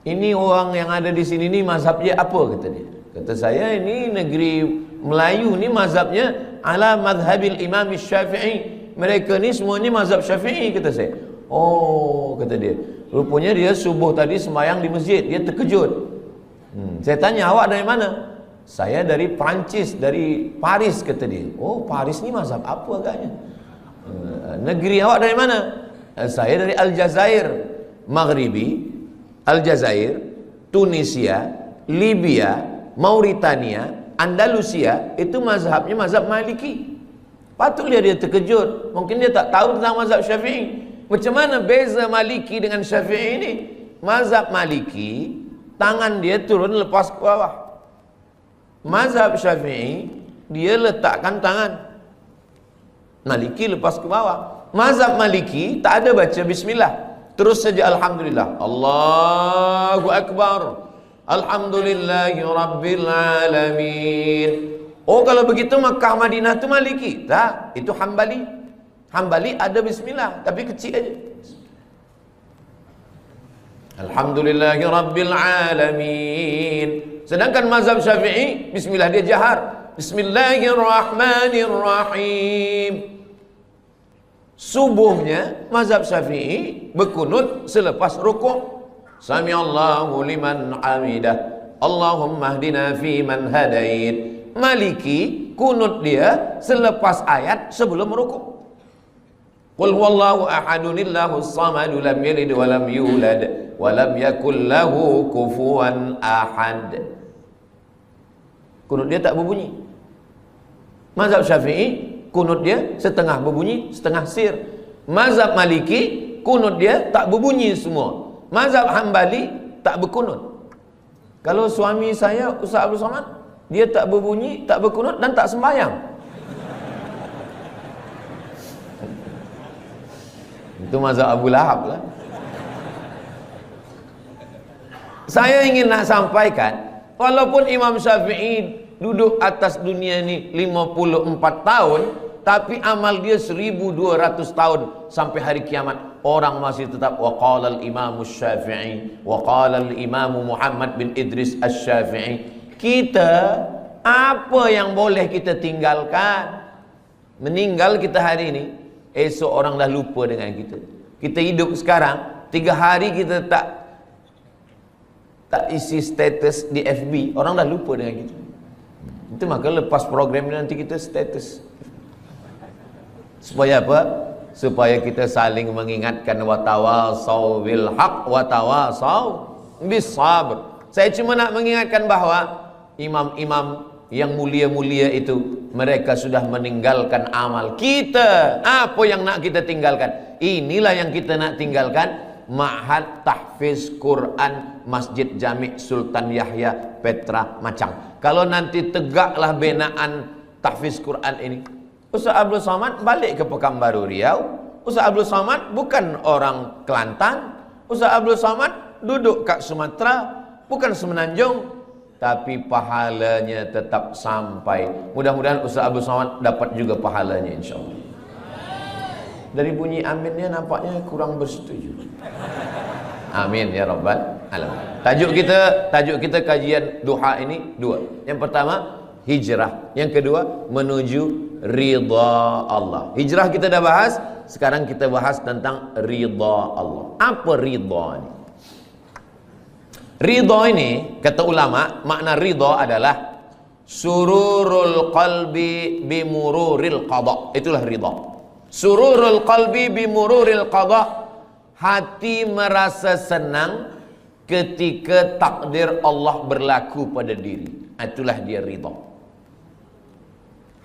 ini orang yang ada di sini ni mazhabnya apa? Kata dia. Kata saya, ini negeri Melayu ni mazhabnya ala madhabil Imam Syafi'i. Mereka ni semuanya mazhab Syafi'i, kata saya. Oh, kata dia. Rupanya dia subuh tadi sembahyang di masjid. Dia terkejut. Saya tanya, awak dari mana? Saya dari Perancis, dari Paris, kata dia. Oh, Paris ni mazhab apa agaknya? Negeri awak dari mana? Saya dari Aljazair, Maghribi, Aljazair, Tunisia, Libya, Mauritania, Andalusia. Itu mazhabnya mazhab Maliki. Patutlah dia terkejut. Mungkin dia tak tahu tentang mazhab Syafi'i. Macam mana beza Maliki dengan Syafi'i ini? Mazhab Maliki, tangan dia turun lepas ke bawah. Mazhab Syafi'i, dia letakkan tangan. Maliki lepas ke bawah. Mazhab Maliki tak ada baca bismillah, terus saja alhamdulillah. Allahu Akbar. Alhamdulillahi Rabbil Alamin. Oh, kalau begitu Makkah Madinah itu Maliki? Tak, itu Hambali. Hambali ada bismillah, tapi kecil aja. Alhamdulillahi Rabbil Alamin. Sedangkan mazhab Syafi'i, bismillah dia jahar. Bismillahirrahmanirrahim. Subuhnya mazhab Syafi'i berkunut selepas rukuk. Sami'allahu liman hamidah. Allahumma hdina fi man hadait. Maliki kunut dia selepas ayat sebelum rukuk. Qul huwallahu ahadunillahus samadu lam yalid wa lam yulad wa lam yakul lahu kufuwan ahad. Kunut dia tak berbunyi. Mazhab Syafi'i kunut dia setengah berbunyi, setengah sir. Mazhab Maliki kunut dia tak berbunyi semua. Mazhab Hambali tak berkunut. Kalau suami saya Ustaz Abdul Somad, dia tak berbunyi, tak berkunut dan tak sembahyang. Itu mazhab Abu Lahab lah. Saya ingin nak sampaikan, walaupun Imam Syafi'i duduk atas dunia ni 54 tahun, tapi amal dia 1200 tahun sampai hari kiamat. Orang masih tetap waqala al-Imam Syafi'i, waqala al-Imam Muhammad bin Idris Asy-Syafi'i. Kita, apa yang boleh kita tinggalkan? Meninggal kita hari ini, esok orang dah lupa dengan kita. Kita hidup sekarang, 3 hari kita tak isi status di FB, orang dah lupa dengan kita. Itu maka lepas program ini nanti kita status. Supaya apa? Supaya kita saling mengingatkan, wa tawasau bil haq wa tawasau bis sabr. Saya cuma nak mengingatkan bahawa imam-imam yang mulia-mulia itu, mereka sudah meninggalkan amal. Kita, apa yang nak kita tinggalkan? Inilah yang kita nak tinggalkan. Ma'had Tahfiz Quran Masjid Jami' Sultan Yahya Petra Macang. Kalau nanti tegaklah binaan Tahfiz Quran ini, Ustaz Abdul Somad balik ke Pekanbaru Riau. Ustaz Abdul Somad bukan orang Kelantan. Ustaz Abdul Somad duduk kat Sumatera, bukan Semenanjung, tapi pahalanya tetap sampai. Mudah-mudahan Ustaz Abdul Somad dapat juga pahalanya, insyaAllah. Dari bunyi aminnya nampaknya kurang bersetuju. Amin ya rabbal alamin. Tajuk kita kajian duha ini dua. Yang pertama hijrah, yang kedua menuju ridha Allah. Hijrah kita dah bahas, sekarang kita bahas tentang ridha Allah. Apa ridha ini? Ridha ini kata ulama, makna ridha adalah sururul qalbi bimururil qada. Itulah ridha. Sururul qalbi bimururil qada, hati merasa senang ketika takdir Allah berlaku pada diri. Itulah dia ridha.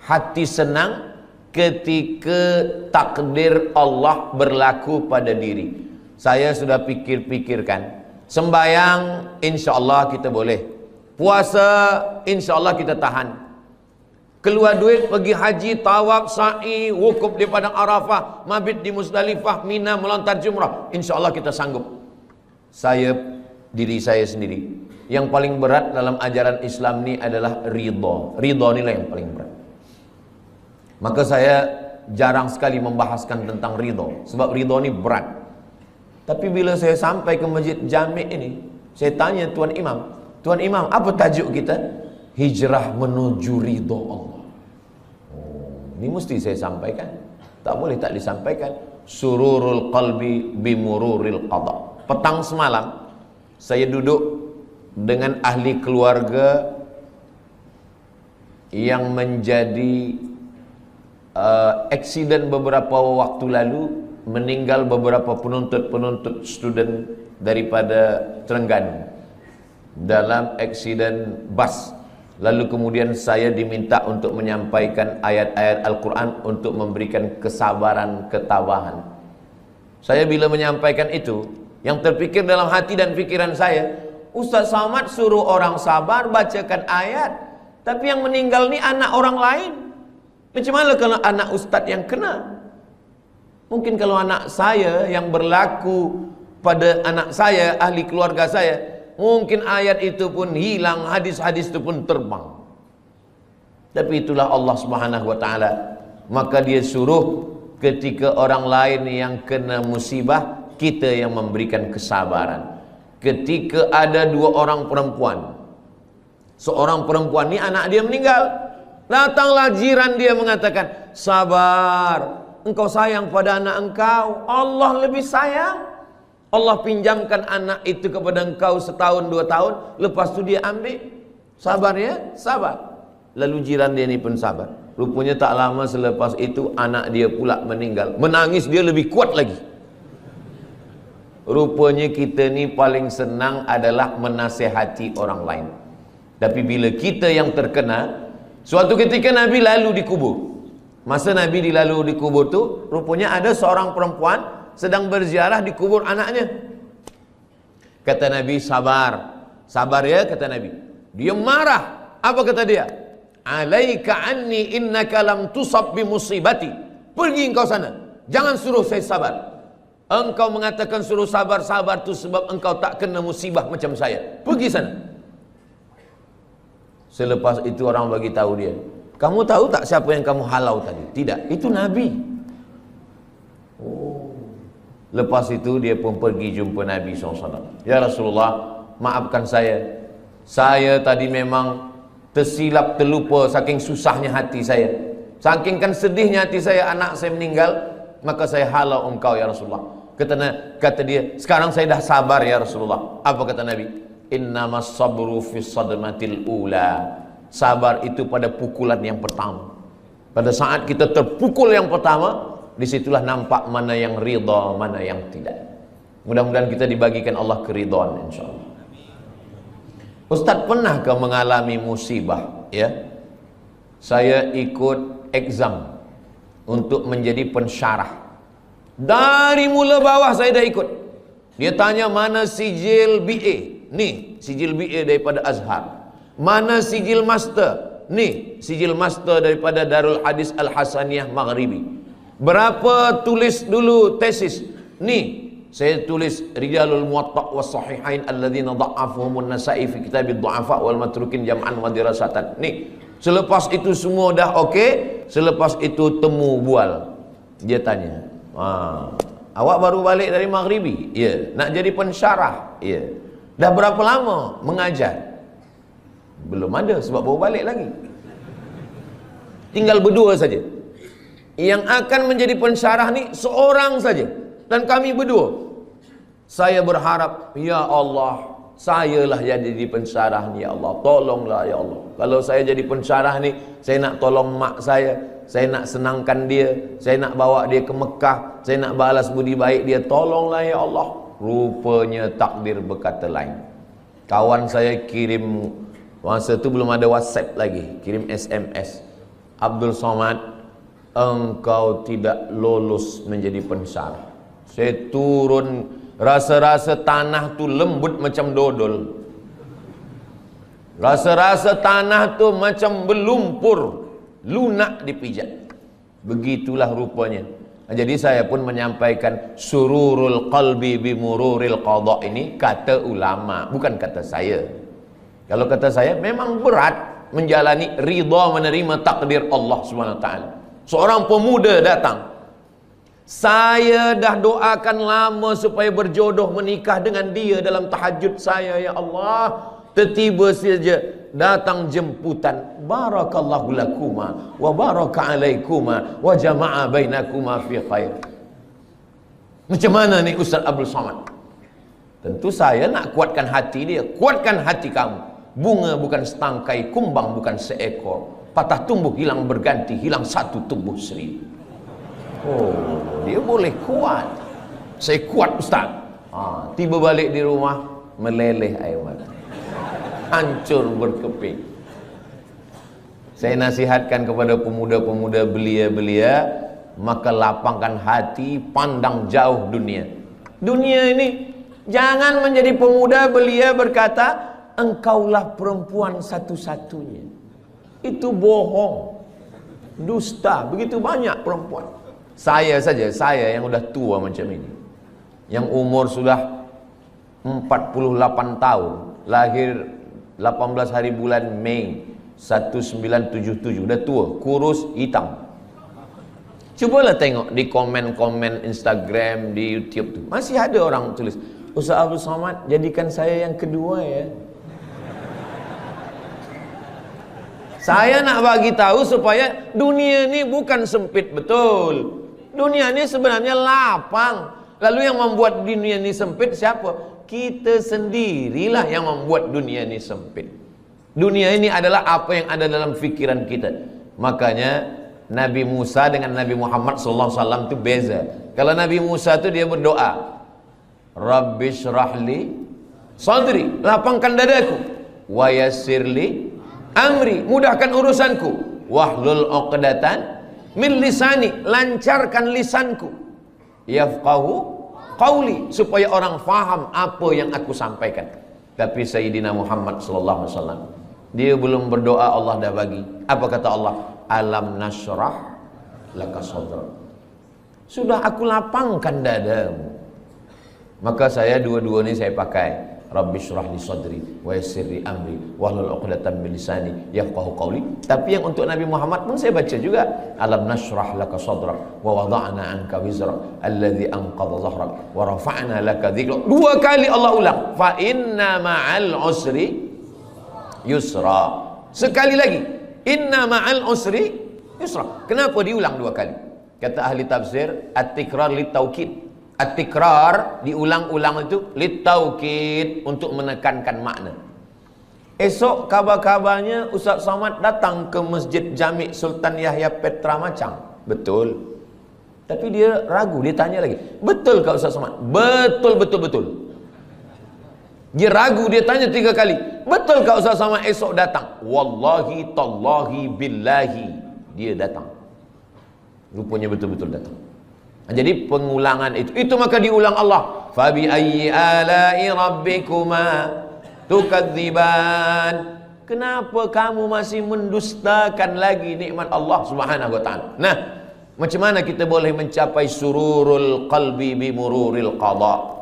Hati senang ketika takdir Allah berlaku pada diri. Saya sudah pikir-pikirkan, sembayang insya-Allah kita boleh, puasa insya-Allah kita tahan, keluar duit pergi haji, tawaf, sa'i, wukuf di padang Arafah, mabit di Musdalifah, Mina, melontar jumrah, insya-Allah kita sanggup. Diri saya sendiri, yang paling berat dalam ajaran Islam ni adalah ridha. Ridha inilah yang paling berat. Maka saya jarang sekali membahaskan tentang ridha, sebab ridha ni berat. Tapi bila saya sampai ke Masjid Jami' ini, saya tanya Tuan Imam, apa tajuk kita? Hijrah menuju ridha Allah. Ini mesti saya sampaikan, tak boleh tak disampaikan. Sururul qalbi bimururil qada. Petang semalam saya duduk dengan ahli keluarga yang menjadi aksiden beberapa waktu lalu, meninggal beberapa penuntut student daripada Terengganu dalam aksiden bas. Lalu kemudian saya diminta untuk menyampaikan ayat-ayat Al-Quran untuk memberikan kesabaran, ketabahan. Saya bila menyampaikan itu, yang terpikir dalam hati dan pikiran saya, Ustaz Somad suruh orang sabar, bacakan ayat, tapi yang meninggal ni anak orang lain. Macam mana kalau anak ustaz yang kena? Mungkin kalau anak saya yang berlaku pada anak saya, ahli keluarga saya, mungkin ayat itu pun hilang, hadis-hadis itu pun terbang. Tapi itulah Allah Subhanahu wa taala. Maka dia suruh ketika orang lain yang kena musibah, kita yang memberikan kesabaran. Ketika ada 2 orang perempuan, seorang perempuan ni anak dia meninggal, datanglah jiran dia mengatakan, sabar, engkau sayang pada anak engkau, Allah lebih sayang. Allah pinjamkan anak itu kepada engkau setahun 2 tahun, lepas tu dia ambil. Sabar ya, sabar. Lalu jiran dia ni pun sabar. Rupanya tak lama selepas itu anak dia pula meninggal. Menangis dia lebih kuat lagi. Rupanya kita ni paling senang adalah menasihati orang lain. Tapi bila kita yang terkena, suatu ketika Nabi lalu di kubur. Masa Nabi dilalu di kubur tu, rupanya ada seorang perempuan sedang berziarah di kubur anaknya. Kata Nabi, sabar. Sabar ya, kata Nabi. Dia marah. Apa kata dia? Alaika anni innaka lam tusab bi musibati. Pergi engkau sana. Jangan suruh saya sabar. Engkau mengatakan suruh sabar-sabar tu sebab engkau tak kena musibah macam saya. Pergi sana. Selepas itu orang bagi tahu dia, kamu tahu tak siapa yang kamu halau tadi? Tidak, itu Nabi. Oh. Lepas itu dia pun pergi jumpa Nabi SAW. Ya Rasulullah, maafkan saya. Saya tadi memang tersilap terlupa saking susahnya hati saya. Saking kan sedihnya hati saya, anak saya meninggal, maka saya halau engkau ya Rasulullah. Kata dia, sekarang saya dah sabar ya Rasulullah. Apa kata Nabi? Innamas sabru fis sadmatil ula. Sabar itu pada pukulan yang pertama. Pada saat kita terpukul yang pertama, disitulah nampak mana yang ridha, mana yang tidak. Mudah-mudahan kita dibagikan Allah keridhaan insyaallah. Ustaz, pernahkah mengalami musibah? Ya, saya ikut exam untuk menjadi pensyarah. Dari mula bawah saya dah ikut. Dia tanya mana sijil BA. Nih, sijil BA daripada Azhar. Mana sijil master? Nih, sijil master daripada Darul Hadis Al-Hasaniyah Maghribi. Berapa tulis dulu tesis? Nih, saya tulis Rijalul Muwatta' was Sahihain alladzina dha'afuhumun Nasa'i fi kitabid du'afa wal matrukin jam'an wa dirasatan. Nih, selepas itu semua dah okey, selepas itu temu bual. Dia tanya, awak baru balik dari Maghribi? Ya. Nak jadi pensyarah? Ya. Dah berapa lama mengajar? Belum ada sebab baru balik lagi. Tinggal berdua saja. Yang akan menjadi pensyarah ni seorang saja, dan kami berdua. Saya berharap, ya Allah, sayalah yang jadi pensyarah ni ya Allah. Tolonglah ya Allah. Kalau saya jadi pensyarah ni, saya nak tolong mak saya nak senangkan dia, saya nak bawa dia ke Mekah, saya nak balas budi baik dia. Tolonglah ya Allah. Rupanya takdir berkata lain. Kawan saya kirim, masa tu belum ada WhatsApp lagi, kirim SMS. Abdul Somad, engkau tidak lolos menjadi pensyarah. Saya turun, rasa-rasa tanah tu lembut macam dodol. Rasa-rasa tanah tu macam berlumpur, lunak dipijat. Begitulah rupanya. Jadi saya pun menyampaikan sururul qalbi bimururil qada ini kata ulama, bukan kata saya. Kalau kata saya, memang berat menjalani ridha menerima takdir Allah SWT. Seorang pemuda datang, saya dah doakan lama supaya berjodoh menikah dengan dia dalam tahajud saya, ya Allah. Tiba-tiba saja datang jemputan, barakallahu lakuma wa baraka alaikuma wa jama'a bainakuma fi khair. Macam mana ni Ustaz Abdul Somad? Tentu saya nak kuatkan hati dia. Kuatkan hati kamu. Bunga bukan setangkai, kumbang bukan seekor. Patah tumbuh hilang berganti, hilang satu tumbuh seribu. Oh, dia boleh kuat. Saya kuat Ustaz. Tiba balik di rumah, meleleh air mata. Hancur berkeping. Saya nasihatkan kepada pemuda-pemuda belia-belia, maka lapangkan hati, pandang jauh dunia. Dunia ini, jangan menjadi pemuda belia berkata, engkaulah perempuan satu-satunya. Itu bohong, dusta. Begitu banyak perempuan. Saya saja, saya yang sudah tua macam ini, yang umur sudah 48 tahun, lahir 18 hari bulan Mei 1977, dah tua, kurus, hitam. Cubalah tengok di komen-komen Instagram, di YouTube tu, masih ada orang tulis, Ustaz Abdul Somad, jadikan saya yang kedua ya. Saya nak bagi tahu supaya dunia ni bukan sempit betul. Dunia ni sebenarnya lapang. Lalu yang membuat dunia ni sempit siapa? Kita sendirilah yang membuat dunia ini sempit. Dunia ini adalah apa yang ada dalam fikiran kita. Makanya Nabi Musa dengan Nabi Muhammad SAW itu beza. Kalau Nabi Musa itu dia berdoa, Rabbi syrahli sadri, lapangkan dadaku, wa yassirli amri, mudahkan urusanku, wahlul uqdatan min lisani, lancarkan lisanku, yafqahu qauli, supaya orang faham apa yang aku sampaikan. Tapi Sayyidina Muhammad sallallahu alaihi wasallam Dia belum berdoa Allah dah bagi. Apa kata Allah? Alam nashrah laka sadrak. Sudah aku lapangkan dadamu. Maka saya dua-dua ni saya pakai. Rabbi syrah li sadri wa yassir li amri wahlul 'uqdatam min lisani yafqahu qawli. Tapi yang untuk Nabi Muhammad pun saya baca juga. Alam nashrah laka sadrak wa wada'na 'anka wizrak alladhi anqadha dhahrak wa rafa'na laka dhikrak. Dua kali Allah ulang. Fa inna ma'al usri yusra. Sekali lagi. Inna ma'al usri yusra. Kenapa diulang dua kali? Kata ahli tafsir, at-tikrar lit-taukid. At-tikrar diulang-ulang itu lit-taukid, untuk menekankan makna. Esok kabar-kabarnya Ustaz Somad datang ke Masjid Jami' Sultan Yahya Petra Macang. Betul. Tapi dia ragu, dia tanya lagi. Betul ke Ustaz Somad? Betul, betul, betul. Dia ragu, dia tanya 3 kali. Betul ke Ustaz Somad esok datang? Wallahi, tallahi, billahi. Dia datang. Rupanya betul-betul datang. Jadi pengulangan itu maka diulang Allah. Fabi ayyi ala'i rabbikuma tukadziban. Kenapa kamu masih mendustakan lagi nikmat Allah Subhanahu wa taala? Nah, macam mana kita boleh mencapai sururul qalbi bi mururil qada?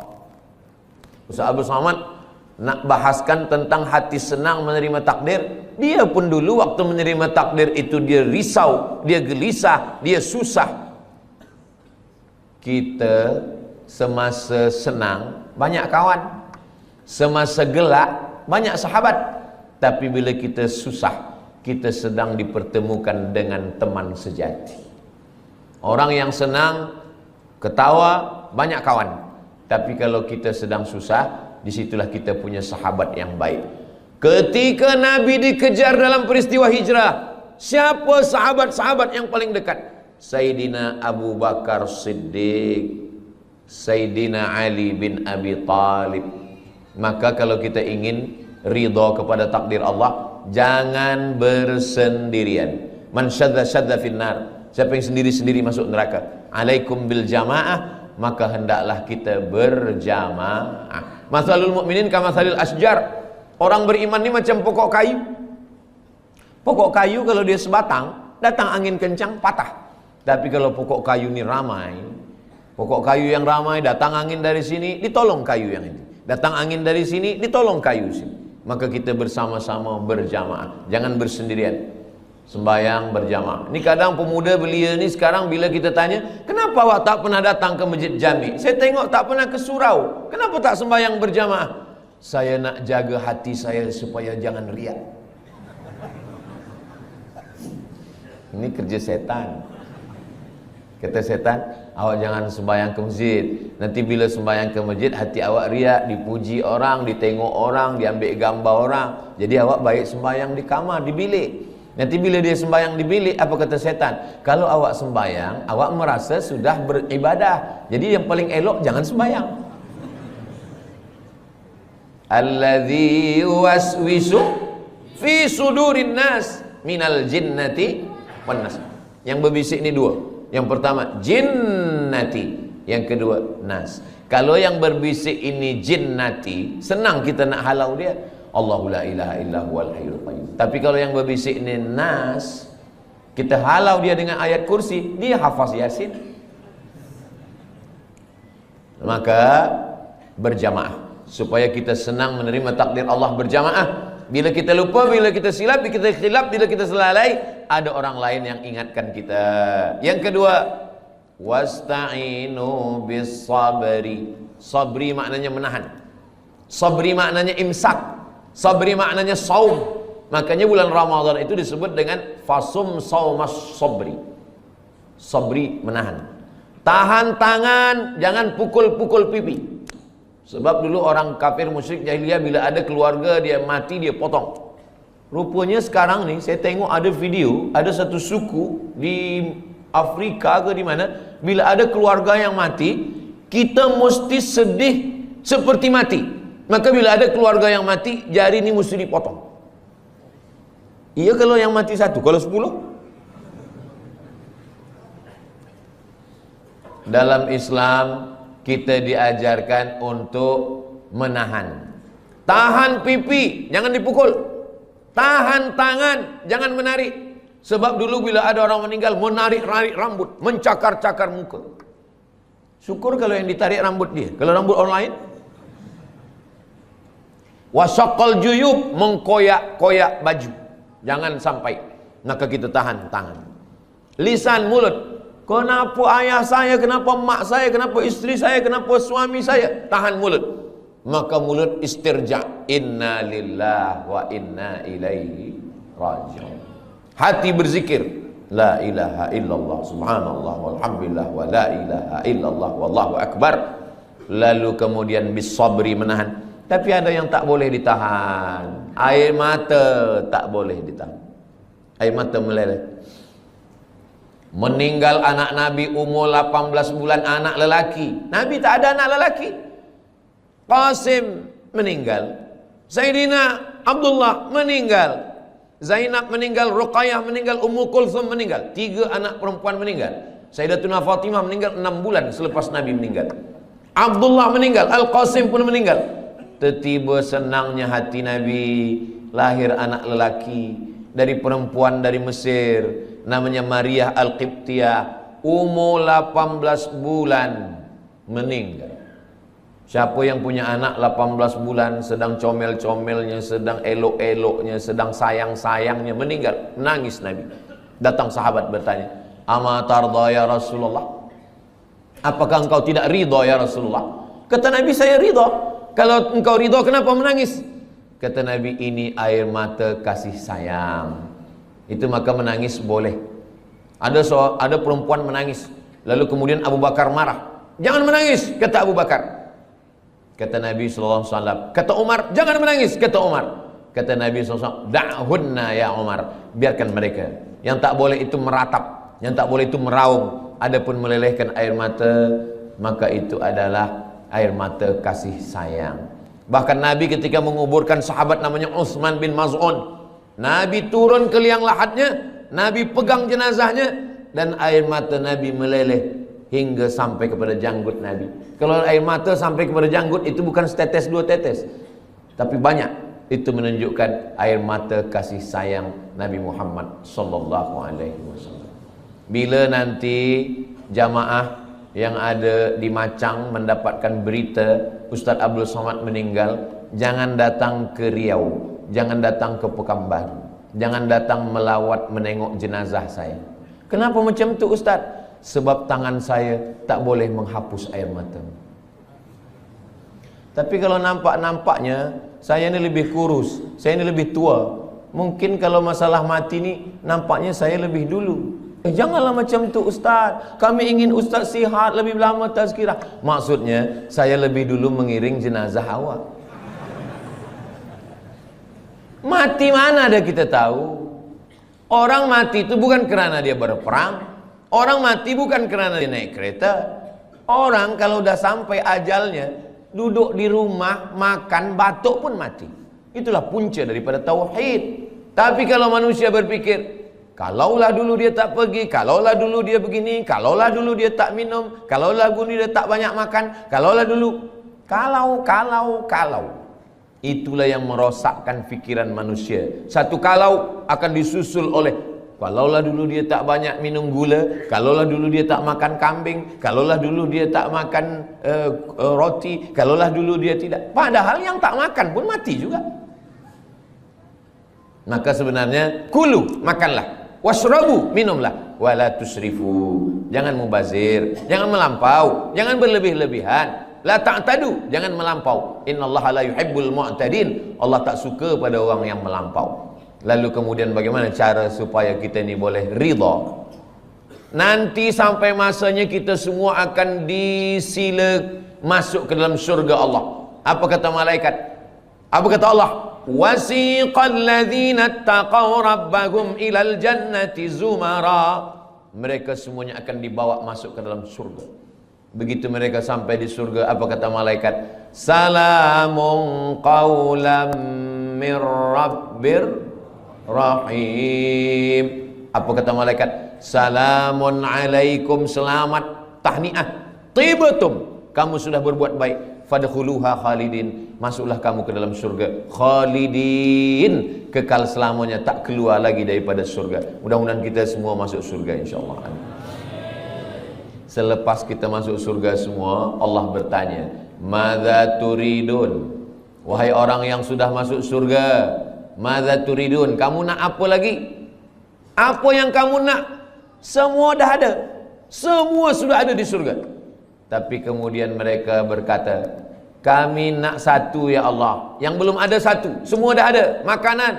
Ustaz Abu Samad nak bahaskan tentang hati senang menerima takdir. Dia pun dulu waktu menerima takdir itu dia risau, dia gelisah, dia susah. Kita semasa senang banyak kawan, semasa gelak banyak sahabat. Tapi bila kita susah, kita sedang dipertemukan dengan teman sejati. Orang yang senang, ketawa, banyak kawan. Tapi kalau kita sedang susah, disitulah kita punya sahabat yang baik. Ketika Nabi dikejar dalam peristiwa hijrah, siapa sahabat-sahabat yang paling dekat? Sayyidina Abu Bakar Siddiq, Sayyidina Ali bin Abi Talib. Maka kalau kita ingin ridha kepada takdir Allah, jangan bersendirian. Man syadza finnar. Siapa yang sendiri-sendiri masuk neraka. Alaikum bil jamaah, maka hendaklah kita berjamaah. Masalul mukminin kamatsalil asjar. Orang beriman ini macam pokok kayu. Pokok kayu kalau dia sebatang, datang angin kencang patah. Tapi kalau pokok kayu ini ramai, pokok kayu yang ramai, datang angin dari sini, ditolong kayu yang ini. Datang angin dari sini, ditolong kayu sini. Maka kita bersama-sama berjamaah, jangan bersendirian. Sembayang berjamaah. Ini kadang pemuda belia ni sekarang bila kita tanya, kenapa awak tak pernah datang ke Masjid Jami? Saya tengok tak pernah ke surau. Kenapa tak sembayang berjamaah? Saya nak jaga hati saya supaya jangan riak. Ini kerja setan. Kata setan, awak jangan sembahyang ke masjid. Nanti bila sembahyang ke masjid, hati awak riak, dipuji orang, ditengok orang, diambil gambar orang. Jadi awak baik sembahyang di kamar, di bilik. Nanti bila dia sembahyang di bilik, apa kata setan? Kalau awak sembahyang, awak merasa sudah beribadah. Jadi yang paling elok jangan sembahyang. Alladzi yuwaswisu fi sudurin nas minal jinnati wan nas. Yang berbisik ni dua. Yang pertama jinnati, yang kedua nas. Kalau yang berbisik ini jinnati, senang kita nak halau dia. Allahu la ilaha illa huwal hayyul qayyum. Tapi kalau yang berbisik ini nas, kita halau dia dengan ayat kursi, dia hafaz Yasin. Maka berjamaah supaya kita senang menerima takdir Allah berjamaah. Bila kita lupa, bila kita silap, bila kita khilaf, bila kita selalai, ada orang lain yang ingatkan kita. Yang kedua, wasta'inu bis sabri. Sabri maknanya menahan. Sabri maknanya imsak. Sabri maknanya saum. Makanya bulan Ramadan itu disebut dengan fasum saumas sabri. Sabri menahan. Tahan tangan, jangan pukul-pukul pipi. Sebab dulu orang kafir musyrik jahiliyah bila ada keluarga dia mati dia potong. Rupanya sekarang ni saya tengok ada video, ada satu suku di Afrika ke di mana, bila ada keluarga yang mati, kita mesti sedih seperti mati. Maka bila ada keluarga yang mati, jari ni mesti dipotong. Iya kalau yang mati satu, kalau 10? Dalam Islam kita diajarkan untuk menahan. Tahan pipi, jangan dipukul. Tahan tangan, jangan menarik. Sebab dulu bila ada orang meninggal, menarik-narik rambut, mencakar-cakar muka. Syukur kalau yang ditarik rambut dia. Kalau rambut orang lain, wasyaqal juyub, mengkoyak-koyak baju. Jangan sampai. Maka kita tahan tangan. Lisan, mulut. Kenapa ayah saya, kenapa mak saya, kenapa isteri saya, kenapa suami saya? Tahan mulut. Maka mulut istirja. Inna lillah wa inna ilaihi raji'un. Hati berzikir. La ilaha illallah subhanallah walhamdulillah wa la ilaha illallah wallahu akbar. Lalu kemudian bisabri, menahan. Tapi ada yang tak boleh ditahan. Air mata tak boleh ditahan. Air mata meleleh. Meninggal anak Nabi umur 18 bulan, anak lelaki. Nabi tak ada anak lelaki. Qasim meninggal. Sayyidina Abdullah meninggal. Zainab meninggal, Ruqayyah meninggal, Ummu Kulthum meninggal. 3 anak perempuan meninggal. Sayyidatuna Fatimah meninggal 6 bulan selepas Nabi meninggal. Abdullah meninggal, Al-Qasim pun meninggal. Tiba senangnya hati Nabi, lahir anak lelaki dari perempuan dari Mesir, namanya Maria Al-Qibtiyah, umur 18 bulan meninggal. Siapa yang punya anak 18 bulan, sedang comel-comelnya, sedang elok-eloknya, sedang sayang-sayangnya, meninggal, menangis Nabi. Datang sahabat bertanya, "Ama tarda ya Rasulullah?" Apakah engkau tidak ridha ya Rasulullah? Kata Nabi, saya ridha. Kalau engkau ridha, kenapa menangis? Kata Nabi, ini air mata kasih sayang. Itu maka menangis boleh. Ada perempuan menangis, lalu kemudian Abu Bakar marah. Jangan menangis, kata Abu Bakar. Kata Nabi SAW. Kata Umar, jangan menangis, kata Umar. Kata Nabi SAW, da'hunna ya Umar, biarkan mereka. Yang tak boleh itu meratap, yang tak boleh itu meraung. Adapun melelehkan air mata, maka itu adalah air mata kasih sayang. Bahkan Nabi ketika menguburkan sahabat namanya Utsman bin Maz'un, Nabi turun ke liang lahatnya, Nabi pegang jenazahnya, dan air mata Nabi meleleh hingga sampai kepada janggut Nabi. Kalau air mata sampai kepada janggut, itu bukan setetes 2 tetes, tapi banyak. Itu menunjukkan air mata kasih sayang Nabi Muhammad sallallahu alaihi wasallam. Bila nanti jamaah yang ada di Macang mendapatkan berita Ustaz Abdul Somad meninggal, jangan datang ke Riau, jangan datang ke Pekanbaru, jangan datang melawat menengok jenazah saya. Kenapa macam tu Ustaz? Sebab tangan saya tak boleh menghapus air mata. Tapi kalau nampak-nampaknya saya ni lebih kurus, saya ni lebih tua, mungkin kalau masalah mati ni nampaknya saya lebih dulu. Janganlah macam tu Ustaz, kami ingin Ustaz sihat, lebih lama tazkirah. Maksudnya saya lebih dulu mengiring jenazah awak. Mati mana ada kita tahu. Orang mati itu bukan kerana dia berperang, orang mati bukan kerana dia naik kereta. Orang kalau udah sampai ajalnya, duduk di rumah, makan, batuk pun mati. Itulah punca daripada tauhid. Tapi kalau manusia berpikir, kalaulah dulu dia tak pergi, kalaulah dulu dia begini, kalaulah dulu dia tak minum, kalaulah dulu dia tak banyak makan, kalaulah dulu, kalau. Itulah yang merosakkan fikiran manusia. Satu kalau akan disusul oleh, kalaulah dulu dia tak banyak minum gula, kalaulah dulu dia tak makan kambing, kalaulah dulu dia tak makan roti, kalaulah dulu dia tidak. Padahal yang tak makan pun mati juga. Maka sebenarnya kulu, makanlah, wasrabu, minumlah, wala tusrifu, jangan mubazir, jangan melampau, jangan berlebih-lebihan. La ta'tadu, jangan melampau. Innallaha la yuhibbul mu'tadin. Allah tak suka pada orang yang melampau. Lalu kemudian bagaimana cara supaya kita ini boleh ridha? Nanti sampai masanya kita semua akan disila masuk ke dalam syurga Allah. Apa kata malaikat? Apa kata Allah? Wasiqal ladzina taqaw rabbahum ilal jannati zumara. Mereka semuanya akan dibawa masuk ke dalam surga. Begitu mereka sampai di surga, apa kata malaikat? Salamun qawlam mir rabbir rahim. Apa kata malaikat? Salamun alaikum, selamat, tahniah, tibatum, kamu sudah berbuat baik, fadkhuluha khalidin, masuklah kamu ke dalam surga khalidin, kekal selamanya, tak keluar lagi daripada surga. Mudah-mudahan kita semua masuk surga insyaallah. Selepas kita masuk surga semua, Allah bertanya, madza turidun, wahai orang yang sudah masuk surga, madza turidun, kamu nak apa lagi? Apa yang kamu nak? Semua dah ada, semua sudah ada di surga. Tapi kemudian mereka berkata, kami nak satu ya Allah. Yang belum ada satu. Semua dah ada. Makanan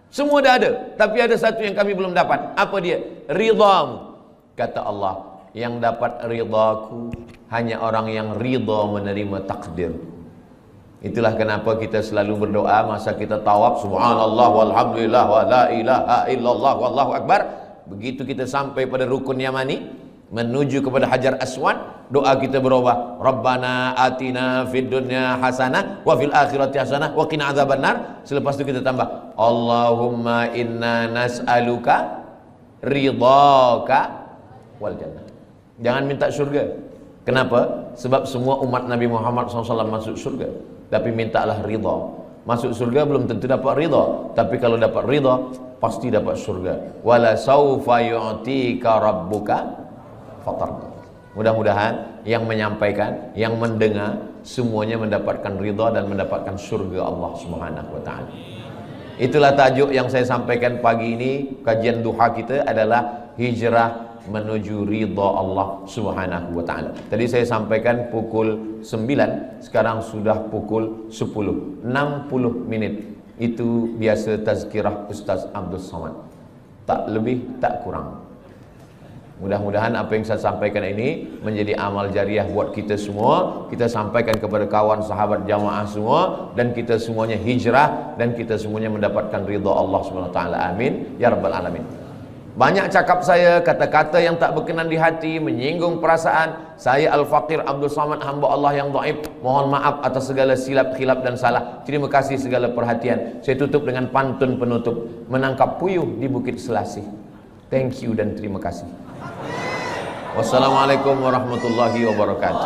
semua dah ada, tapi ada satu yang kami belum dapat. Apa dia? Ridhamu. Kata Allah, yang dapat ridhaku hanya orang yang ridha menerima takdir. Itulah kenapa kita selalu berdoa masa kita tawaf, subhanallah walhamdulillah wa la ilaha illallah wallahu akbar. Begitu kita sampai pada rukun Yamani, menuju kepada Hajar Aswad, doa kita berubah, Rabbana atina fid dunya hasanah wa fil akhirati hasanah wa qina adzabannar. Selepas itu kita tambah, Allahumma inna nas'aluka ridhaka wal jannah. Jangan minta surga. Kenapa? Sebab semua umat Nabi Muhammad SAW masuk surga, tapi mintalah ridha. Masuk surga belum tentu dapat ridha, tapi kalau dapat ridha pasti dapat surga. Wala saufa yu'tika rabbuka fatarda. Mudah-mudahan yang menyampaikan, yang mendengar, semuanya mendapatkan ridha dan mendapatkan surga Allah Subhanahu wa taala. Itulah tajuk yang saya sampaikan pagi ini. Kajian duha kita adalah hijrah menuju ridha Allah Subhanahu wa taala. Tadi saya sampaikan pukul 9, sekarang sudah pukul 10, 60 menit. Itu biasa tazkirah Ustaz Abdul Somad. Tak lebih, tak kurang. Mudah-mudahan apa yang saya sampaikan ini menjadi amal jariah buat kita semua. Kita sampaikan kepada kawan sahabat jamaah semua, dan kita semuanya hijrah, dan kita semuanya mendapatkan ridha Allah Subhanahu wa taala. Amin ya rabbal alamin. Banyak cakap saya, kata-kata yang tak berkenan di hati, menyinggung perasaan. Saya Al-Faqir Abdul Somad, hamba Allah yang dhaif. Mohon maaf atas segala silap, khilaf dan salah. Terima kasih segala perhatian. Saya tutup dengan pantun penutup, menangkap puyuh di Bukit Selasih. Thank you dan terima kasih. Wassalamualaikum warahmatullahi wabarakatuh.